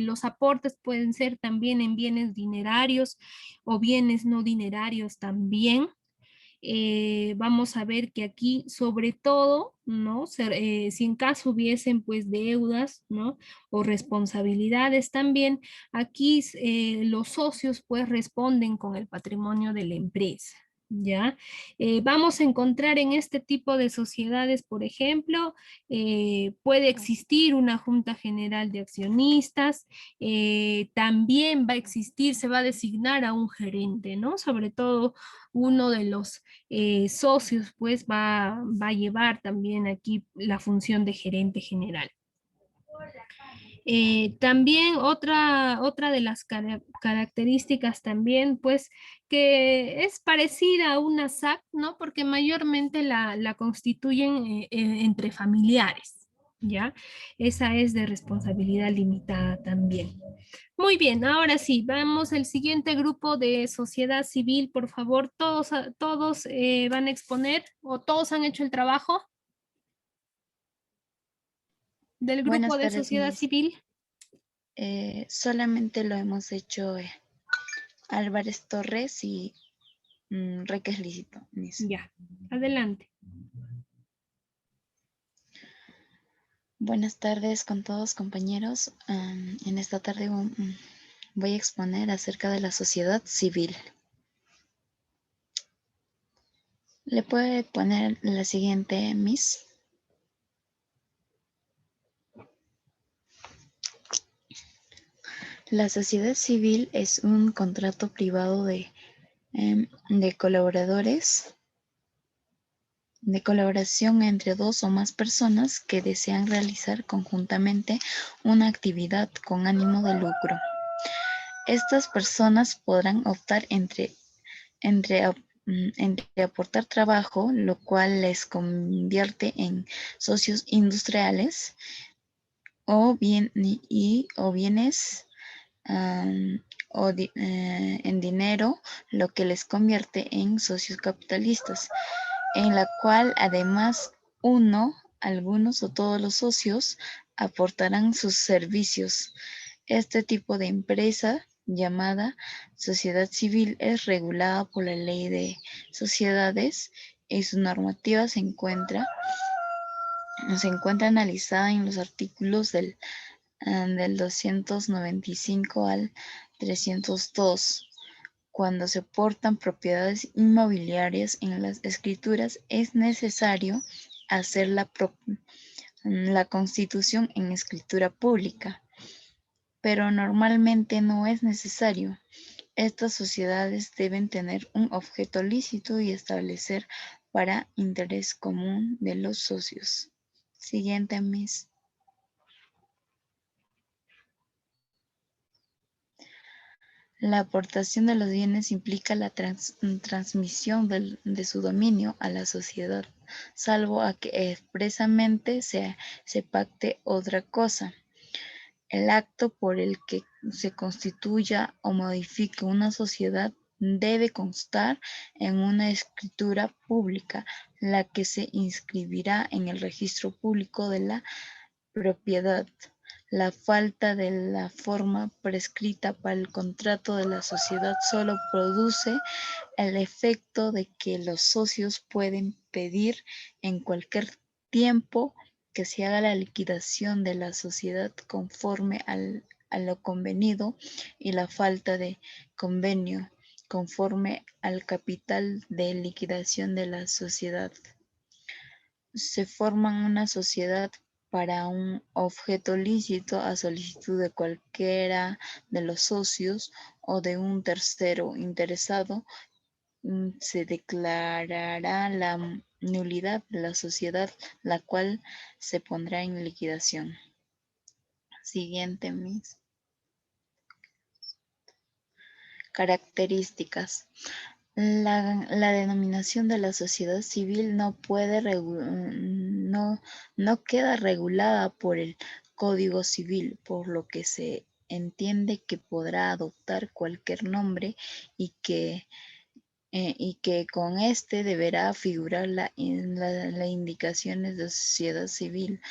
los aportes pueden ser también en bienes dinerarios o bienes no dinerarios también. Vamos a ver que aquí, sobre todo, ¿no? Si en caso hubiesen pues deudas, ¿no? O responsabilidades también, aquí los socios pues responden con el patrimonio de la empresa. ¿Ya? Vamos a encontrar en este tipo de sociedades, por ejemplo, puede existir una junta general de accionistas, también va a existir, se va a designar a un gerente, ¿no? Sobre todo uno de los socios, pues va a llevar también aquí la función de gerente general. También otra de las características también, pues, que es parecida a una SAC, ¿no? Porque mayormente la constituyen entre familiares, ¿ya? Esa es de responsabilidad limitada también. Muy bien, ahora sí, vamos al siguiente grupo de sociedad civil, por favor, todos van a exponer o todos han hecho el trabajo del grupo buenas de tardes, sociedad Miss. civil. Solamente lo hemos hecho Álvarez Torres y Reques Lícito, Miss. Ya, adelante. Buenas tardes con todos, compañeros. En esta tarde voy a exponer acerca de la sociedad civil. ¿Le puede poner la siguiente, Miss? La sociedad civil es un contrato privado de colaboradores, de colaboración entre dos o más personas que desean realizar conjuntamente una actividad con ánimo de lucro. Estas personas podrán optar entre aportar trabajo, lo cual les convierte en socios industriales, o bienes en dinero, lo que les convierte en socios capitalistas, en la cual además algunos o todos los socios aportarán sus servicios. Este tipo de empresa, llamada sociedad civil, es regulada por la Ley de Sociedades y su normativa se encuentra analizada en los artículos del 295 al 302. Cuando se portan propiedades inmobiliarias en las escrituras, es necesario hacer la constitución en escritura pública, pero normalmente no es necesario. Estas sociedades deben tener un objeto lícito y establecer para interés común de los socios. Siguiente, Miss. La aportación de los bienes implica la transmisión de su dominio a la sociedad, salvo a que expresamente se pacte otra cosa. El acto por el que se constituya o modifique una sociedad debe constar en una escritura pública, la que se inscribirá en el registro público de la propiedad. La falta de la forma prescrita para el contrato de la sociedad solo produce el efecto de que los socios pueden pedir en cualquier tiempo que se haga la liquidación de la sociedad conforme a lo convenido, y la falta de convenio conforme al capital de liquidación de la sociedad. Se forman una sociedad para un objeto lícito a solicitud de cualquiera de los socios o de un tercero interesado. Se declarará la nulidad de la sociedad, la cual se pondrá en liquidación. Siguiente, Miss. Características. La denominación de la sociedad civil no queda regulada por el Código Civil, por lo que se entiende que podrá adoptar cualquier nombre y que con este deberá figurar las indicaciones de sociedad civil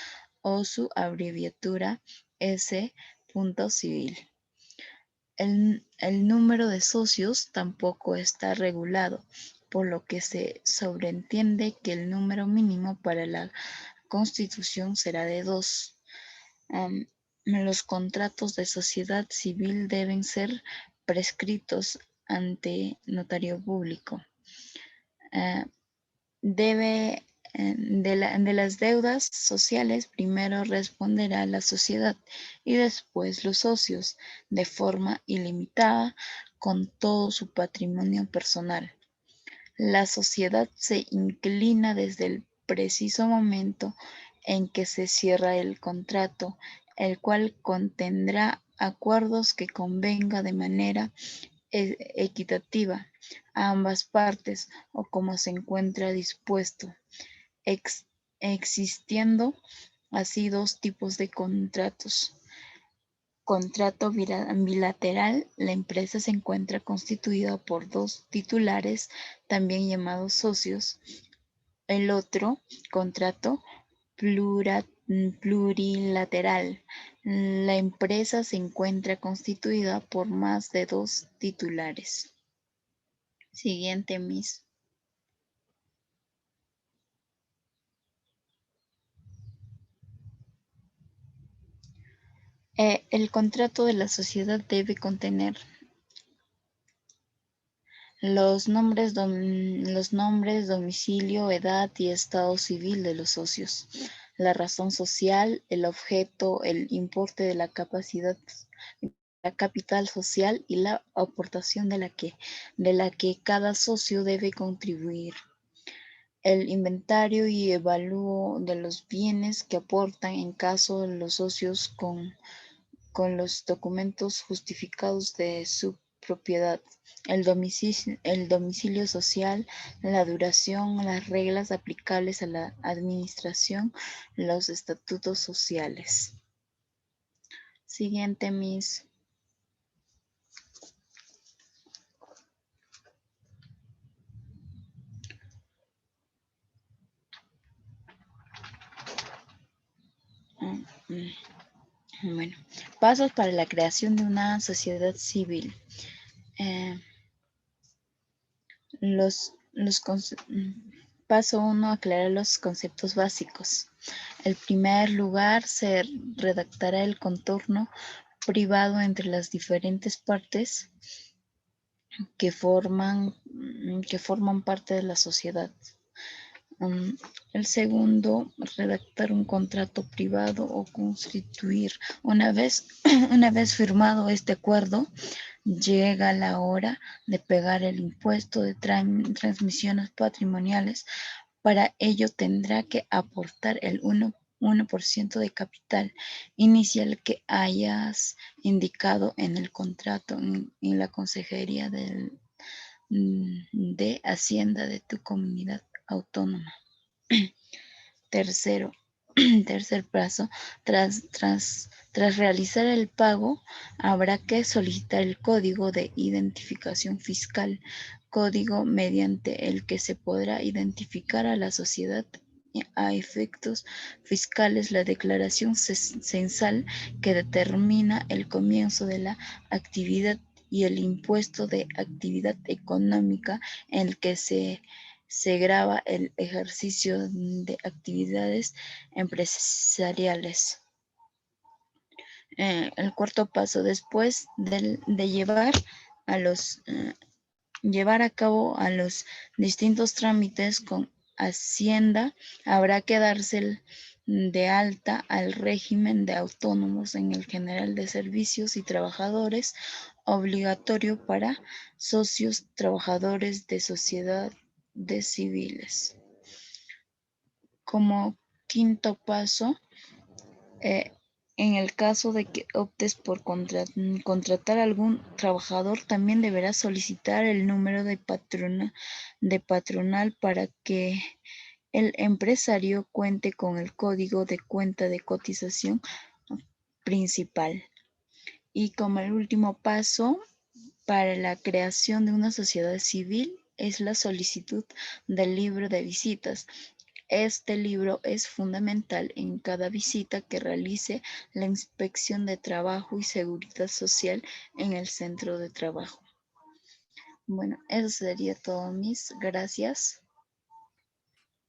o su abreviatura S.civil. El número de socios tampoco está regulado, por lo que se sobreentiende que el número mínimo para la constitución será de 2. Los contratos de sociedad civil deben ser prescritos ante notario público. De las deudas sociales, primero responderá la sociedad y después los socios, de forma ilimitada, con todo su patrimonio personal. La sociedad se inclina desde el preciso momento en que se cierra el contrato, el cual contendrá acuerdos que convenga de manera equitativa a ambas partes o como se encuentra dispuesto, existiendo así dos tipos de contratos. Contrato bilateral: la empresa se encuentra constituida por dos titulares, también llamados socios. El otro, contrato plurilateral: la empresa se encuentra constituida por más de dos titulares. Siguiente, Miss. El contrato de la sociedad debe contener Los nombres, domicilio, edad y estado civil de los socios. La razón social, el objeto, el importe de la capacidad, la capital social y la aportación de la que cada socio debe contribuir. El inventario y evalúo de los bienes que aportan en caso de los socios con los documentos justificados de su propiedad, el domicilio social, la duración, las reglas aplicables a la administración, los estatutos sociales. Siguiente, Miss. Bueno, pasos para la creación de una sociedad civil. Paso 1, aclarar los conceptos básicos. En primer lugar, se redactará el contorno privado entre las diferentes partes que forman parte de la sociedad. El segundo, redactar un contrato privado o constituir. Una vez firmado este acuerdo, llega la hora de pagar el impuesto de transmisiones patrimoniales. Para ello tendrá que aportar el 1% de capital inicial que hayas indicado en el contrato en la Consejería de Hacienda de tu comunidad autónoma. Tercer paso, tras realizar el pago, habrá que solicitar el código de identificación fiscal, código mediante el que se podrá identificar a la sociedad a efectos fiscales, la declaración censal que determina el comienzo de la actividad y el impuesto de actividad económica en el que se grava el ejercicio de actividades empresariales. El cuarto paso, después de llevar a cabo a los distintos trámites con Hacienda, habrá que darse de alta al régimen de autónomos en el General de Servicios y Trabajadores, obligatorio para socios trabajadores de sociedad de civiles. Como quinto paso, en el caso de que optes por contratar a algún trabajador, también deberás solicitar el número de patronal para que el empresario cuente con el código de cuenta de cotización principal. Y como el último paso para la creación de una sociedad civil es la solicitud del libro de visitas. Este libro es fundamental en cada visita que realice la Inspección de Trabajo y Seguridad Social en el centro de trabajo. Bueno, eso sería todo, Miss. Gracias.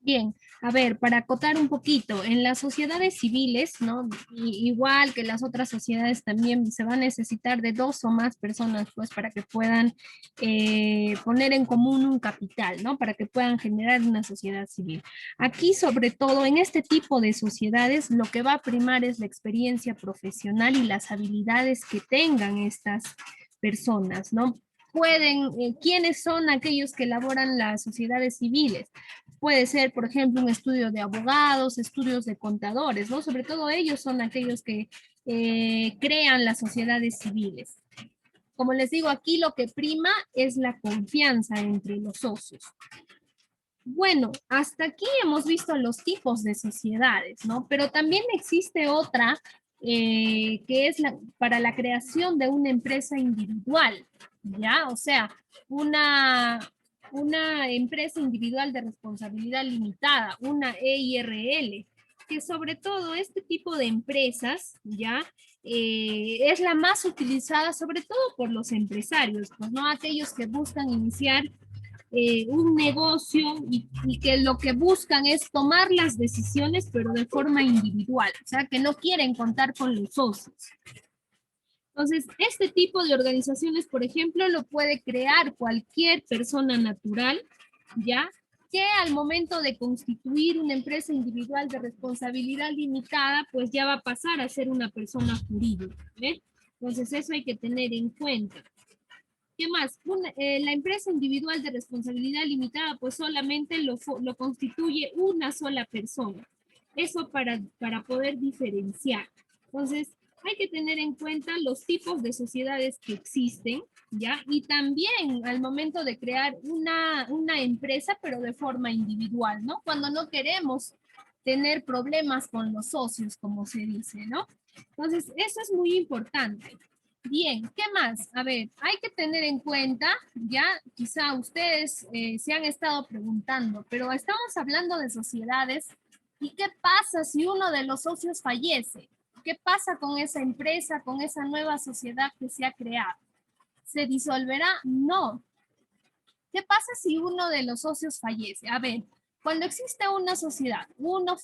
Bien, a ver, para acotar un poquito, en las sociedades civiles, ¿no? Igual que las otras sociedades también se va a necesitar de 2 o más personas, pues, para que puedan poner en común un capital, ¿no? Para que puedan generar una sociedad civil. Aquí, sobre todo, en este tipo de sociedades, lo que va a primar es la experiencia profesional y las habilidades que tengan estas personas, ¿no? ¿Quiénes son aquellos que elaboran las sociedades civiles? Puede ser, por ejemplo, un estudio de abogados, estudios de contadores, ¿no? Sobre todo ellos son aquellos que crean las sociedades civiles. Como les digo, aquí lo que prima es la confianza entre los socios. Bueno, hasta aquí hemos visto los tipos de sociedades, ¿no? Pero también existe otra que es para la creación de una empresa individual, ¿ya? O sea, una empresa individual de responsabilidad limitada, una EIRL, que sobre todo este tipo de empresas, ¿ya? Es la más utilizada sobre todo por los empresarios, pues, ¿no? Aquellos que buscan iniciar un negocio y que lo que buscan es tomar las decisiones pero de forma individual, o sea, que no quieren contar con los socios. Entonces, este tipo de organizaciones, por ejemplo, lo puede crear cualquier persona natural, ¿ya? Que al momento de constituir una empresa individual de responsabilidad limitada, pues ya va a pasar a ser una persona jurídica, ¿eh? Entonces, eso hay que tener en cuenta. ¿Qué más? La empresa individual de responsabilidad limitada, pues solamente lo constituye una sola persona. Eso para poder diferenciar. Entonces, hay que tener en cuenta los tipos de sociedades que existen, ¿ya? Y también al momento de crear una empresa, pero de forma individual, ¿no? Cuando no queremos tener problemas con los socios, como se dice, ¿no? Entonces, eso es muy importante. Bien, ¿qué más? A ver, hay que tener en cuenta, ya quizá ustedes se han estado preguntando, pero estamos hablando de sociedades, ¿y qué pasa si uno de los socios fallece? ¿Qué pasa con esa empresa, con esa nueva sociedad que se ha creado? ¿Se disolverá? No. ¿Qué pasa si uno de los socios fallece? A ver, cuando existe una sociedad, uno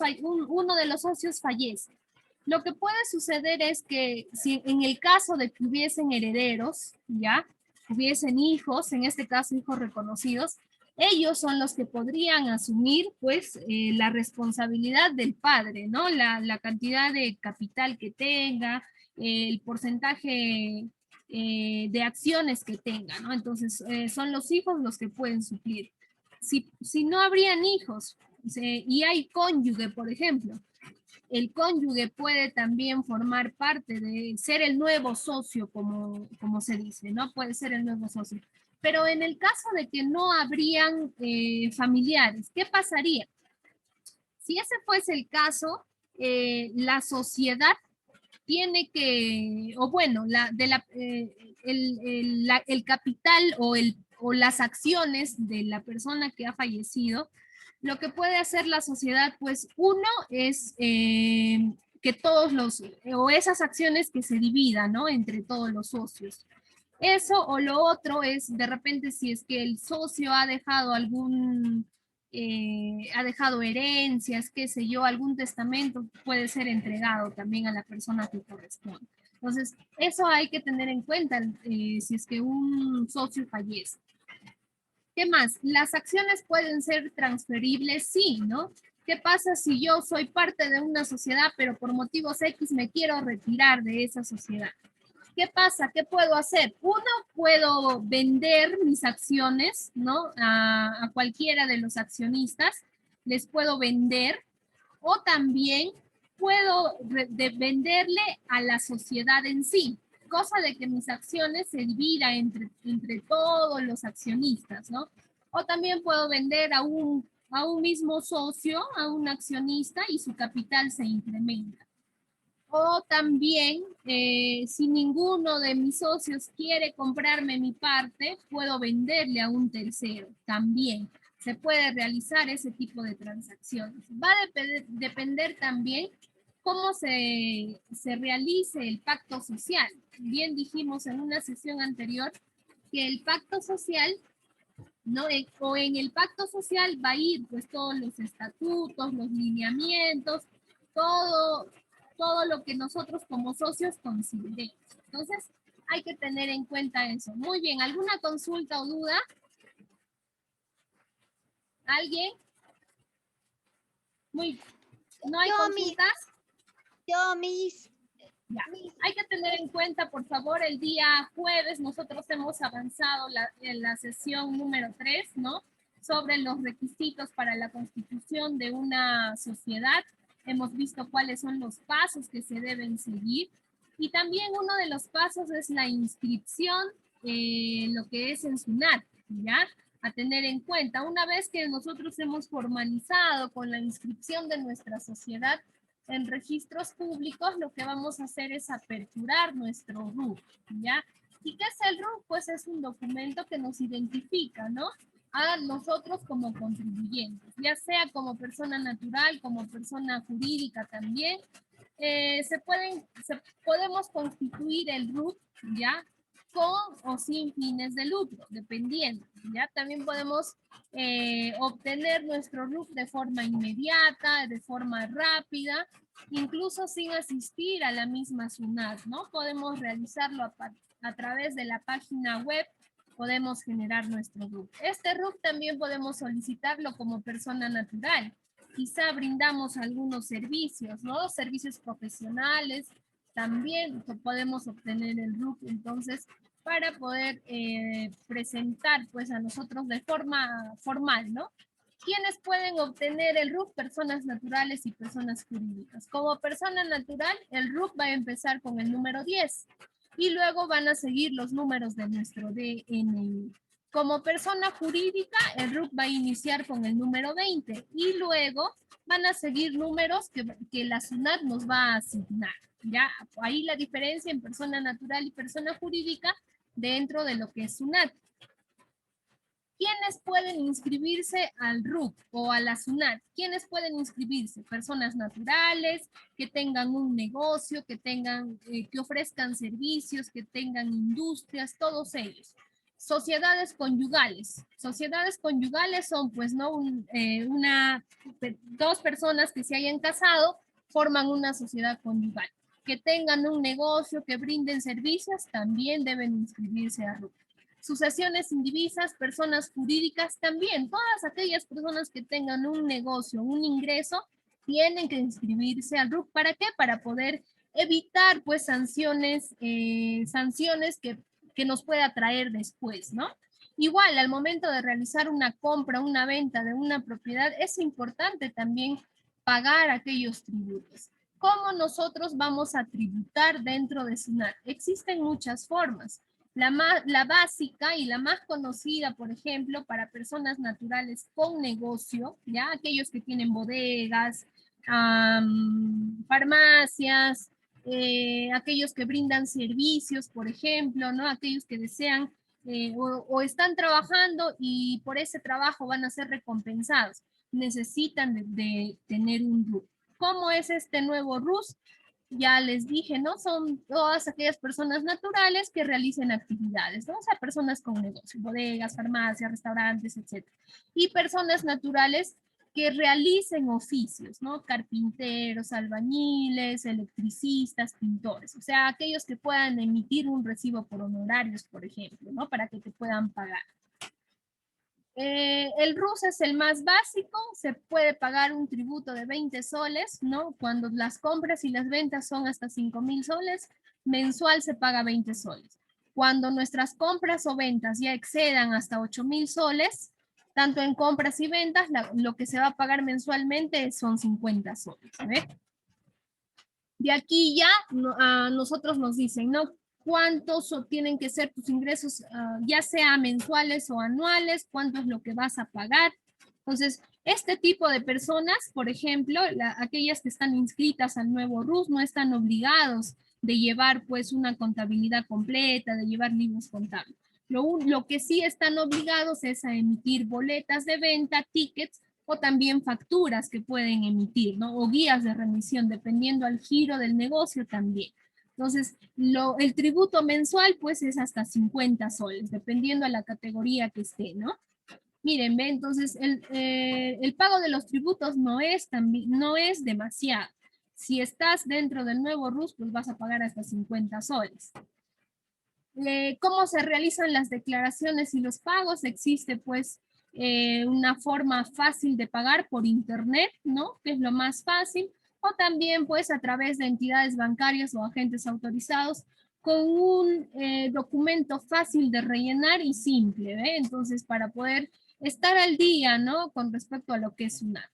de los socios fallece. Lo que puede suceder es que si en el caso de que hubiesen herederos, ya, hubiesen hijos, en este caso hijos reconocidos, ellos son los que podrían asumir, pues, la responsabilidad del padre, ¿no? La cantidad de capital que tenga, el porcentaje de acciones que tenga, ¿no? Entonces, son los hijos los que pueden suplir. Si no habrían hijos y hay cónyuge, por ejemplo, el cónyuge puede también formar parte de ser el nuevo socio, como se dice, ¿no? Puede ser el nuevo socio. Pero en el caso de que no habrían familiares, ¿qué pasaría? Si ese fuese el caso, la sociedad tiene que, o bueno, el capital o las acciones de la persona que ha fallecido, lo que puede hacer la sociedad, pues uno es que o esas acciones que se dividan, ¿no? Entre todos los socios. Eso o lo otro es, de repente, si es que el socio ha dejado ha dejado herencias, qué sé yo, algún testamento puede ser entregado también a la persona que corresponde. Entonces, eso hay que tener en cuenta si es que un socio fallece. ¿Qué más? Las acciones pueden ser transferibles, sí, ¿no? ¿Qué pasa si yo soy parte de una sociedad, pero por motivos X me quiero retirar de esa sociedad? ¿Qué pasa? ¿Qué puedo hacer? Uno, puedo vender mis acciones, ¿no? A cualquiera de los accionistas, les puedo vender, o también puedo venderle a la sociedad en sí, cosa de que mis acciones se dividan entre todos los accionistas, ¿no? O también puedo vender a un mismo socio, a un accionista, y su capital se incrementa. O también, si ninguno de mis socios quiere comprarme mi parte, puedo venderle a un tercero. También se puede realizar ese tipo de transacciones. Va a depender también cómo se realice el pacto social. Bien dijimos en una sesión anterior que el pacto social, ¿no? O en el pacto social va a ir pues todos los estatutos, los lineamientos, todo lo que nosotros como socios consideremos. Entonces, hay que tener en cuenta eso. Muy bien, ¿alguna consulta o duda? ¿Alguien? ¿No hay consultas? Ya. Hay que tener en cuenta, por favor, el día jueves nosotros hemos avanzado en la sesión número 3, ¿no? Sobre los requisitos para la constitución de una sociedad. Hemos visto cuáles son los pasos que se deben seguir. Y también uno de los pasos es la inscripción, lo que es en SUNAT, ¿ya? A tener en cuenta. Una vez que nosotros hemos formalizado con la inscripción de nuestra sociedad en registros públicos, lo que vamos a hacer es aperturar nuestro RUC, ¿ya? ¿Y qué es el RUC? Pues es un documento que nos identifica, ¿no? A nosotros como contribuyentes, ya sea como persona natural, como persona jurídica también. Podemos constituir el RUC, ¿ya? Con o sin fines de lucro, dependiendo, ¿ya? También podemos obtener nuestro RUC de forma inmediata, de forma rápida, incluso sin asistir a la misma SUNAT, ¿no? Podemos realizarlo a través de la página web, podemos generar nuestro RUC. Este RUC también podemos solicitarlo como persona natural. Quizá brindamos algunos servicios, ¿no? Servicios profesionales, también podemos obtener el RUC, entonces, para poder presentar, pues, a nosotros de forma formal, ¿no? ¿Quiénes pueden obtener el RUC? Personas naturales y personas jurídicas. Como persona natural, el RUC va a empezar con el número 10 y luego van a seguir los números de nuestro DNI. Como persona jurídica, el RUC va a iniciar con el número 20 y luego van a seguir números que la SUNAT nos va a asignar. Ya, ahí la diferencia en persona natural y persona jurídica dentro de lo que es SUNAT. ¿Quiénes pueden inscribirse al RUC o a la SUNAT? ¿Quiénes pueden inscribirse? Personas naturales, que tengan un negocio, que ofrezcan servicios, que tengan industrias, todos ellos. Sociedades conyugales. Sociedades conyugales son, pues, ¿no? Dos personas que se hayan casado forman una sociedad conyugal. Que tengan un negocio, que brinden servicios, también deben inscribirse al RUC. Sucesiones indivisas, personas jurídicas también. Todas aquellas personas que tengan un negocio, un ingreso, tienen que inscribirse al RUC. ¿Para qué? Para poder evitar, pues, sanciones que nos pueda traer después, ¿no? Igual, al momento de realizar una compra, una venta de una propiedad, es importante también pagar aquellos tributos. ¿Cómo nosotros vamos a tributar dentro de SUNAT? Existen muchas formas. La básica y la más conocida, por ejemplo, para personas naturales con negocio, ya aquellos que tienen bodegas, farmacias, aquellos que brindan servicios, por ejemplo, ¿no? Aquellos que desean o están trabajando y por ese trabajo van a ser recompensados. Necesitan de tener un RUC. ¿Cómo es este nuevo RUC? Ya les dije, ¿no? Son todas aquellas personas naturales que realicen actividades, ¿no? O sea, personas con negocio, bodegas, farmacias, restaurantes, etc. Y personas naturales que realicen oficios, ¿no? Carpinteros, albañiles, electricistas, pintores. O sea, aquellos que puedan emitir un recibo por honorarios, por ejemplo, ¿no? Para que te puedan pagar. El RUC es el más básico, se puede pagar un tributo de 20 soles, ¿no? Cuando las compras y las ventas son hasta 5,000 soles, mensual se paga 20 soles. Cuando nuestras compras o ventas ya excedan hasta 8,000 soles, tanto en compras y ventas, lo que se va a pagar mensualmente son 50 soles, ¿ve? De aquí ya a nosotros nos dicen, ¿no? ¿Cuántos tienen que ser tus ingresos, ya sea mensuales o anuales? ¿Cuánto es lo que vas a pagar? Entonces, este tipo de personas, por ejemplo, aquellas que están inscritas al nuevo RUC, no están obligados de llevar, pues, una contabilidad completa, de llevar libros contables. Lo que sí están obligados es a emitir boletas de venta, tickets, o también facturas que pueden emitir, ¿no? O guías de remisión, dependiendo al giro del negocio también. Entonces, el tributo mensual, pues, es hasta 50 soles, dependiendo a la categoría que esté, ¿no? Miren, ve, entonces, el pago de los tributos no es demasiado. Si estás dentro del nuevo RUC, pues vas a pagar hasta 50 soles. ¿Cómo se realizan las declaraciones y los pagos? Existe, pues, una forma fácil de pagar por internet, ¿no? Que es lo más fácil. O también, pues, a través de entidades bancarias o agentes autorizados con un documento fácil de rellenar y simple, ¿ve? Entonces, para poder estar al día, ¿no? Con respecto a lo que es SUNAT.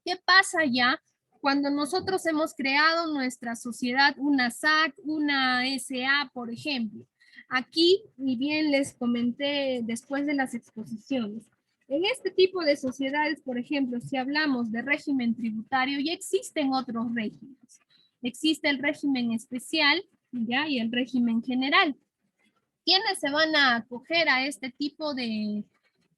¿Qué pasa ya cuando nosotros hemos creado nuestra sociedad, una SAC, una SA, por ejemplo? Aquí, y bien les comenté después de las exposiciones, en este tipo de sociedades, por ejemplo, si hablamos de régimen tributario, ya existen otros regímenes. Existe el régimen especial, ¿ya? Y el régimen general. ¿Quiénes se van a acoger a este tipo de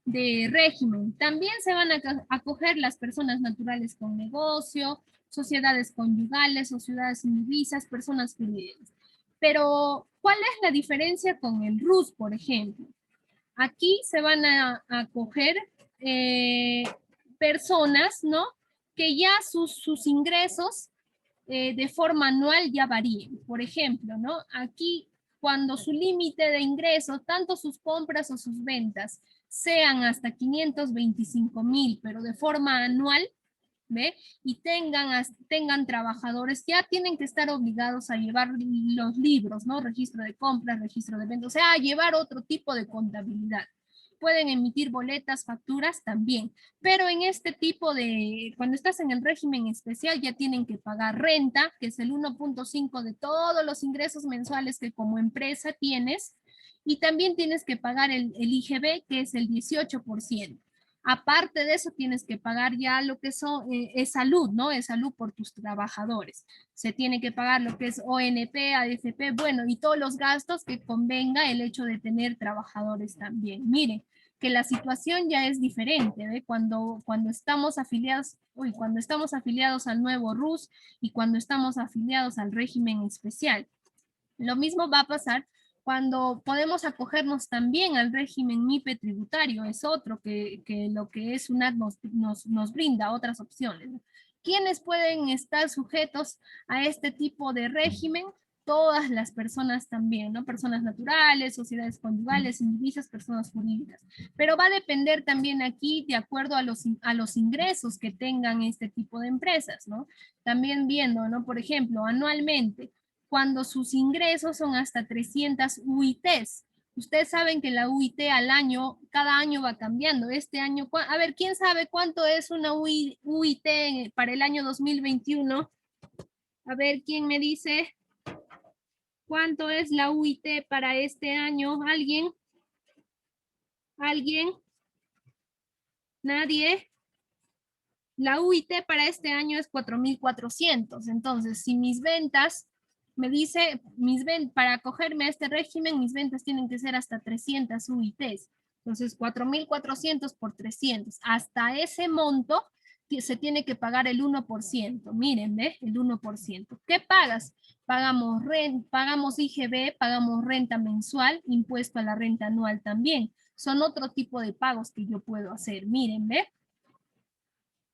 régimen? También se van a acoger las personas naturales con negocio, sociedades conyugales, sociedades indivisas, personas jurídicas. Pero, ¿cuál es la diferencia con el RUC, por ejemplo? Aquí se van a acoger personas, ¿no? Que ya sus ingresos de forma anual ya varíen. Por ejemplo, ¿no? Aquí, cuando su límite de ingreso, tanto sus compras o sus ventas, sean hasta 525,000, pero de forma anual, ¿ve? Y tengan trabajadores, ya tienen que estar obligados a llevar los libros, ¿no? Registro de compras, registro de ventas, o sea, a llevar otro tipo de contabilidad. Pueden emitir boletas, facturas también, pero en este tipo de, cuando estás en el régimen especial, ya tienen que pagar renta, que es el 1.5 de todos los ingresos mensuales que como empresa tienes, y también tienes que pagar el IGB, que es el 18%. Aparte de eso, tienes que pagar ya lo que es salud, ¿no? Es salud por tus trabajadores. Se tiene que pagar lo que es ONP, AFP, bueno, y todos los gastos que convenga el hecho de tener trabajadores también. Miren, que la situación ya es diferente, ¿ve? Cuando estamos afiliados, cuando estamos afiliados al nuevo RUS y cuando estamos afiliados al régimen especial. Lo mismo va a pasar cuando podemos acogernos también al régimen MIPE tributario, es otro que lo que es SUNAT nos brinda otras opciones. ¿Quiénes pueden estar sujetos a este tipo de régimen? Todas las personas también, ¿no? Personas naturales, sociedades conyugales, indivisas, personas jurídicas. Pero va a depender también aquí de acuerdo a los ingresos que tengan este tipo de empresas, ¿no? También viendo, ¿no? Por ejemplo, anualmente, cuando sus ingresos son hasta 300 UITs. Ustedes saben que la UIT al año, cada año va cambiando. Este año, a ver, ¿quién sabe cuánto es una UIT para el año 2021? A ver, ¿quién me dice cuánto es la UIT para este año? ¿Alguien? ¿Alguien? ¿Nadie? La UIT para este año es 4,400. Entonces, si mis ventas, me dice, para acogerme a este régimen, mis ventas tienen que ser hasta 300 UITs. Entonces, 4,400 por 300. Hasta ese monto se tiene que pagar el 1%. Miren, ¿ve? El 1%. ¿Qué pagas? Pagamos IGB, pagamos renta mensual, impuesto a la renta anual también. Son otro tipo de pagos que yo puedo hacer. Miren, ¿ve?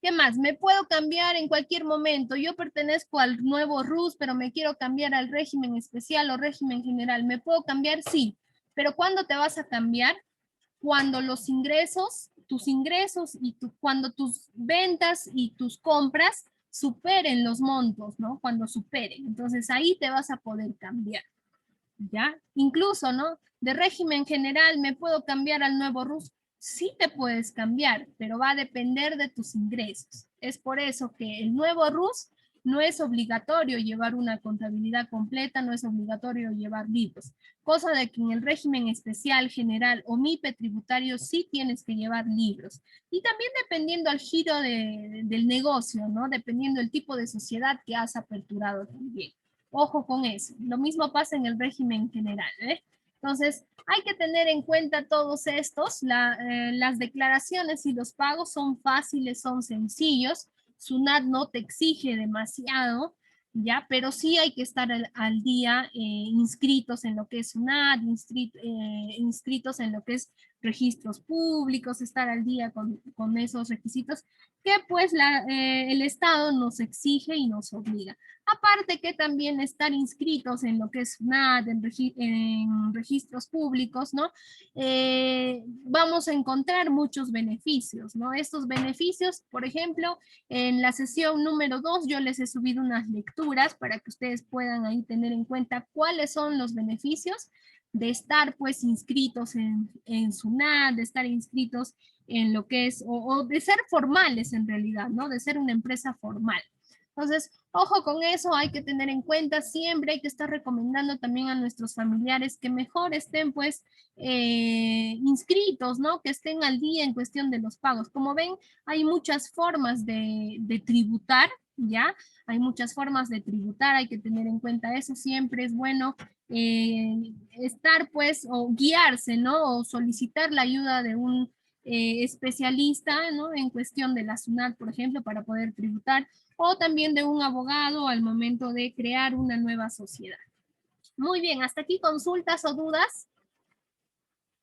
¿Qué más? Me puedo cambiar en cualquier momento. Yo pertenezco al nuevo RUS, pero me quiero cambiar al régimen especial o régimen general. ¿Me puedo cambiar? Sí. Pero ¿cuándo te vas a cambiar? Cuando los ingresos, tus ingresos y cuando tus ventas y tus compras superen los montos, ¿no? Cuando superen. Entonces ahí te vas a poder cambiar. ¿Ya? Incluso, ¿no? De régimen general, ¿me puedo cambiar al nuevo RUS? Sí te puedes cambiar, pero va a depender de tus ingresos. Es por eso que el nuevo RUS no es obligatorio llevar una contabilidad completa, no es obligatorio llevar libros. Cosa de que en el régimen especial, general o MIPE tributario sí tienes que llevar libros. Y también dependiendo al giro del negocio, ¿no? Dependiendo del tipo de sociedad que has aperturado también. Ojo con eso. Lo mismo pasa en el régimen general, ¿eh? Entonces, hay que tener en cuenta todos estos. Las declaraciones y los pagos son fáciles, son sencillos. SUNAT no te exige demasiado, ¿ya? Pero sí hay que estar al día inscritos en lo que es SUNAT, inscritos en lo que es registros públicos, estar al día con esos requisitos que pues el Estado nos exige y nos obliga. Aparte que también estar inscritos en lo que es SUNAT, en registros públicos, ¿no? Vamos a encontrar muchos beneficios, ¿no? Estos beneficios, por ejemplo, en la sesión número 2 yo les he subido unas lecturas para que ustedes puedan ahí tener en cuenta cuáles son los beneficios de estar pues inscritos en SUNAT, de estar inscritos en lo que es, o de ser formales en realidad, ¿no? De ser una empresa formal. Entonces, ojo con eso, hay que tener en cuenta, siempre hay que estar recomendando también a nuestros familiares que mejor estén pues inscritos, ¿no? Que estén al día en cuestión de los pagos. Como ven, hay muchas formas de tributar, ¿ya? Hay muchas formas de tributar, hay que tener en cuenta eso, siempre es bueno estar pues, o guiarse, ¿no? O solicitar la ayuda de un especialista, ¿no? En cuestión de la SUNAT, por ejemplo, para poder tributar, o también de un abogado al momento de crear una nueva sociedad. Muy bien, hasta aquí consultas o dudas.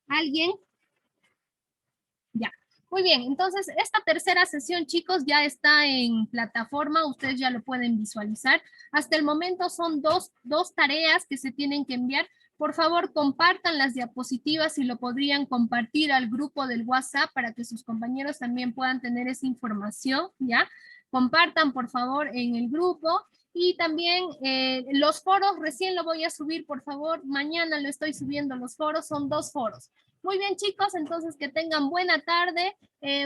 ¿Alguien? Ya. Muy bien, entonces esta tercera sesión, chicos, ya está en plataforma, ustedes ya lo pueden visualizar. Hasta el momento son dos tareas que se tienen que enviar. Por favor, compartan las diapositivas y lo podrían compartir al grupo del WhatsApp para que sus compañeros también puedan tener esa información, ¿ya? Compartan, por favor, en el grupo. Y también los foros, recién lo voy a subir, por favor. Mañana lo estoy subiendo, los foros, son 2 foros. Muy bien, chicos, entonces que tengan buena tarde.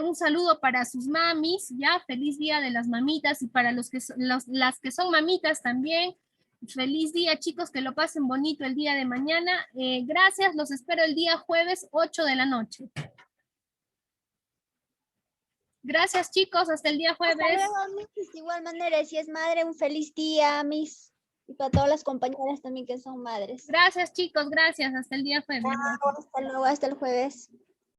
Un saludo para sus mamis, ya, feliz día de las mamitas, y para las que son mamitas también. Feliz día, chicos, que lo pasen bonito el día de mañana. Gracias, los espero el día jueves, 8 de la noche. Gracias, chicos, hasta el día jueves. Hasta luego, Miss. De igual manera, si es madre, un feliz día, Miss. Y para todas las compañeras también que son madres. Gracias, chicos, gracias. Hasta el día jueves. Hasta luego, hasta el jueves.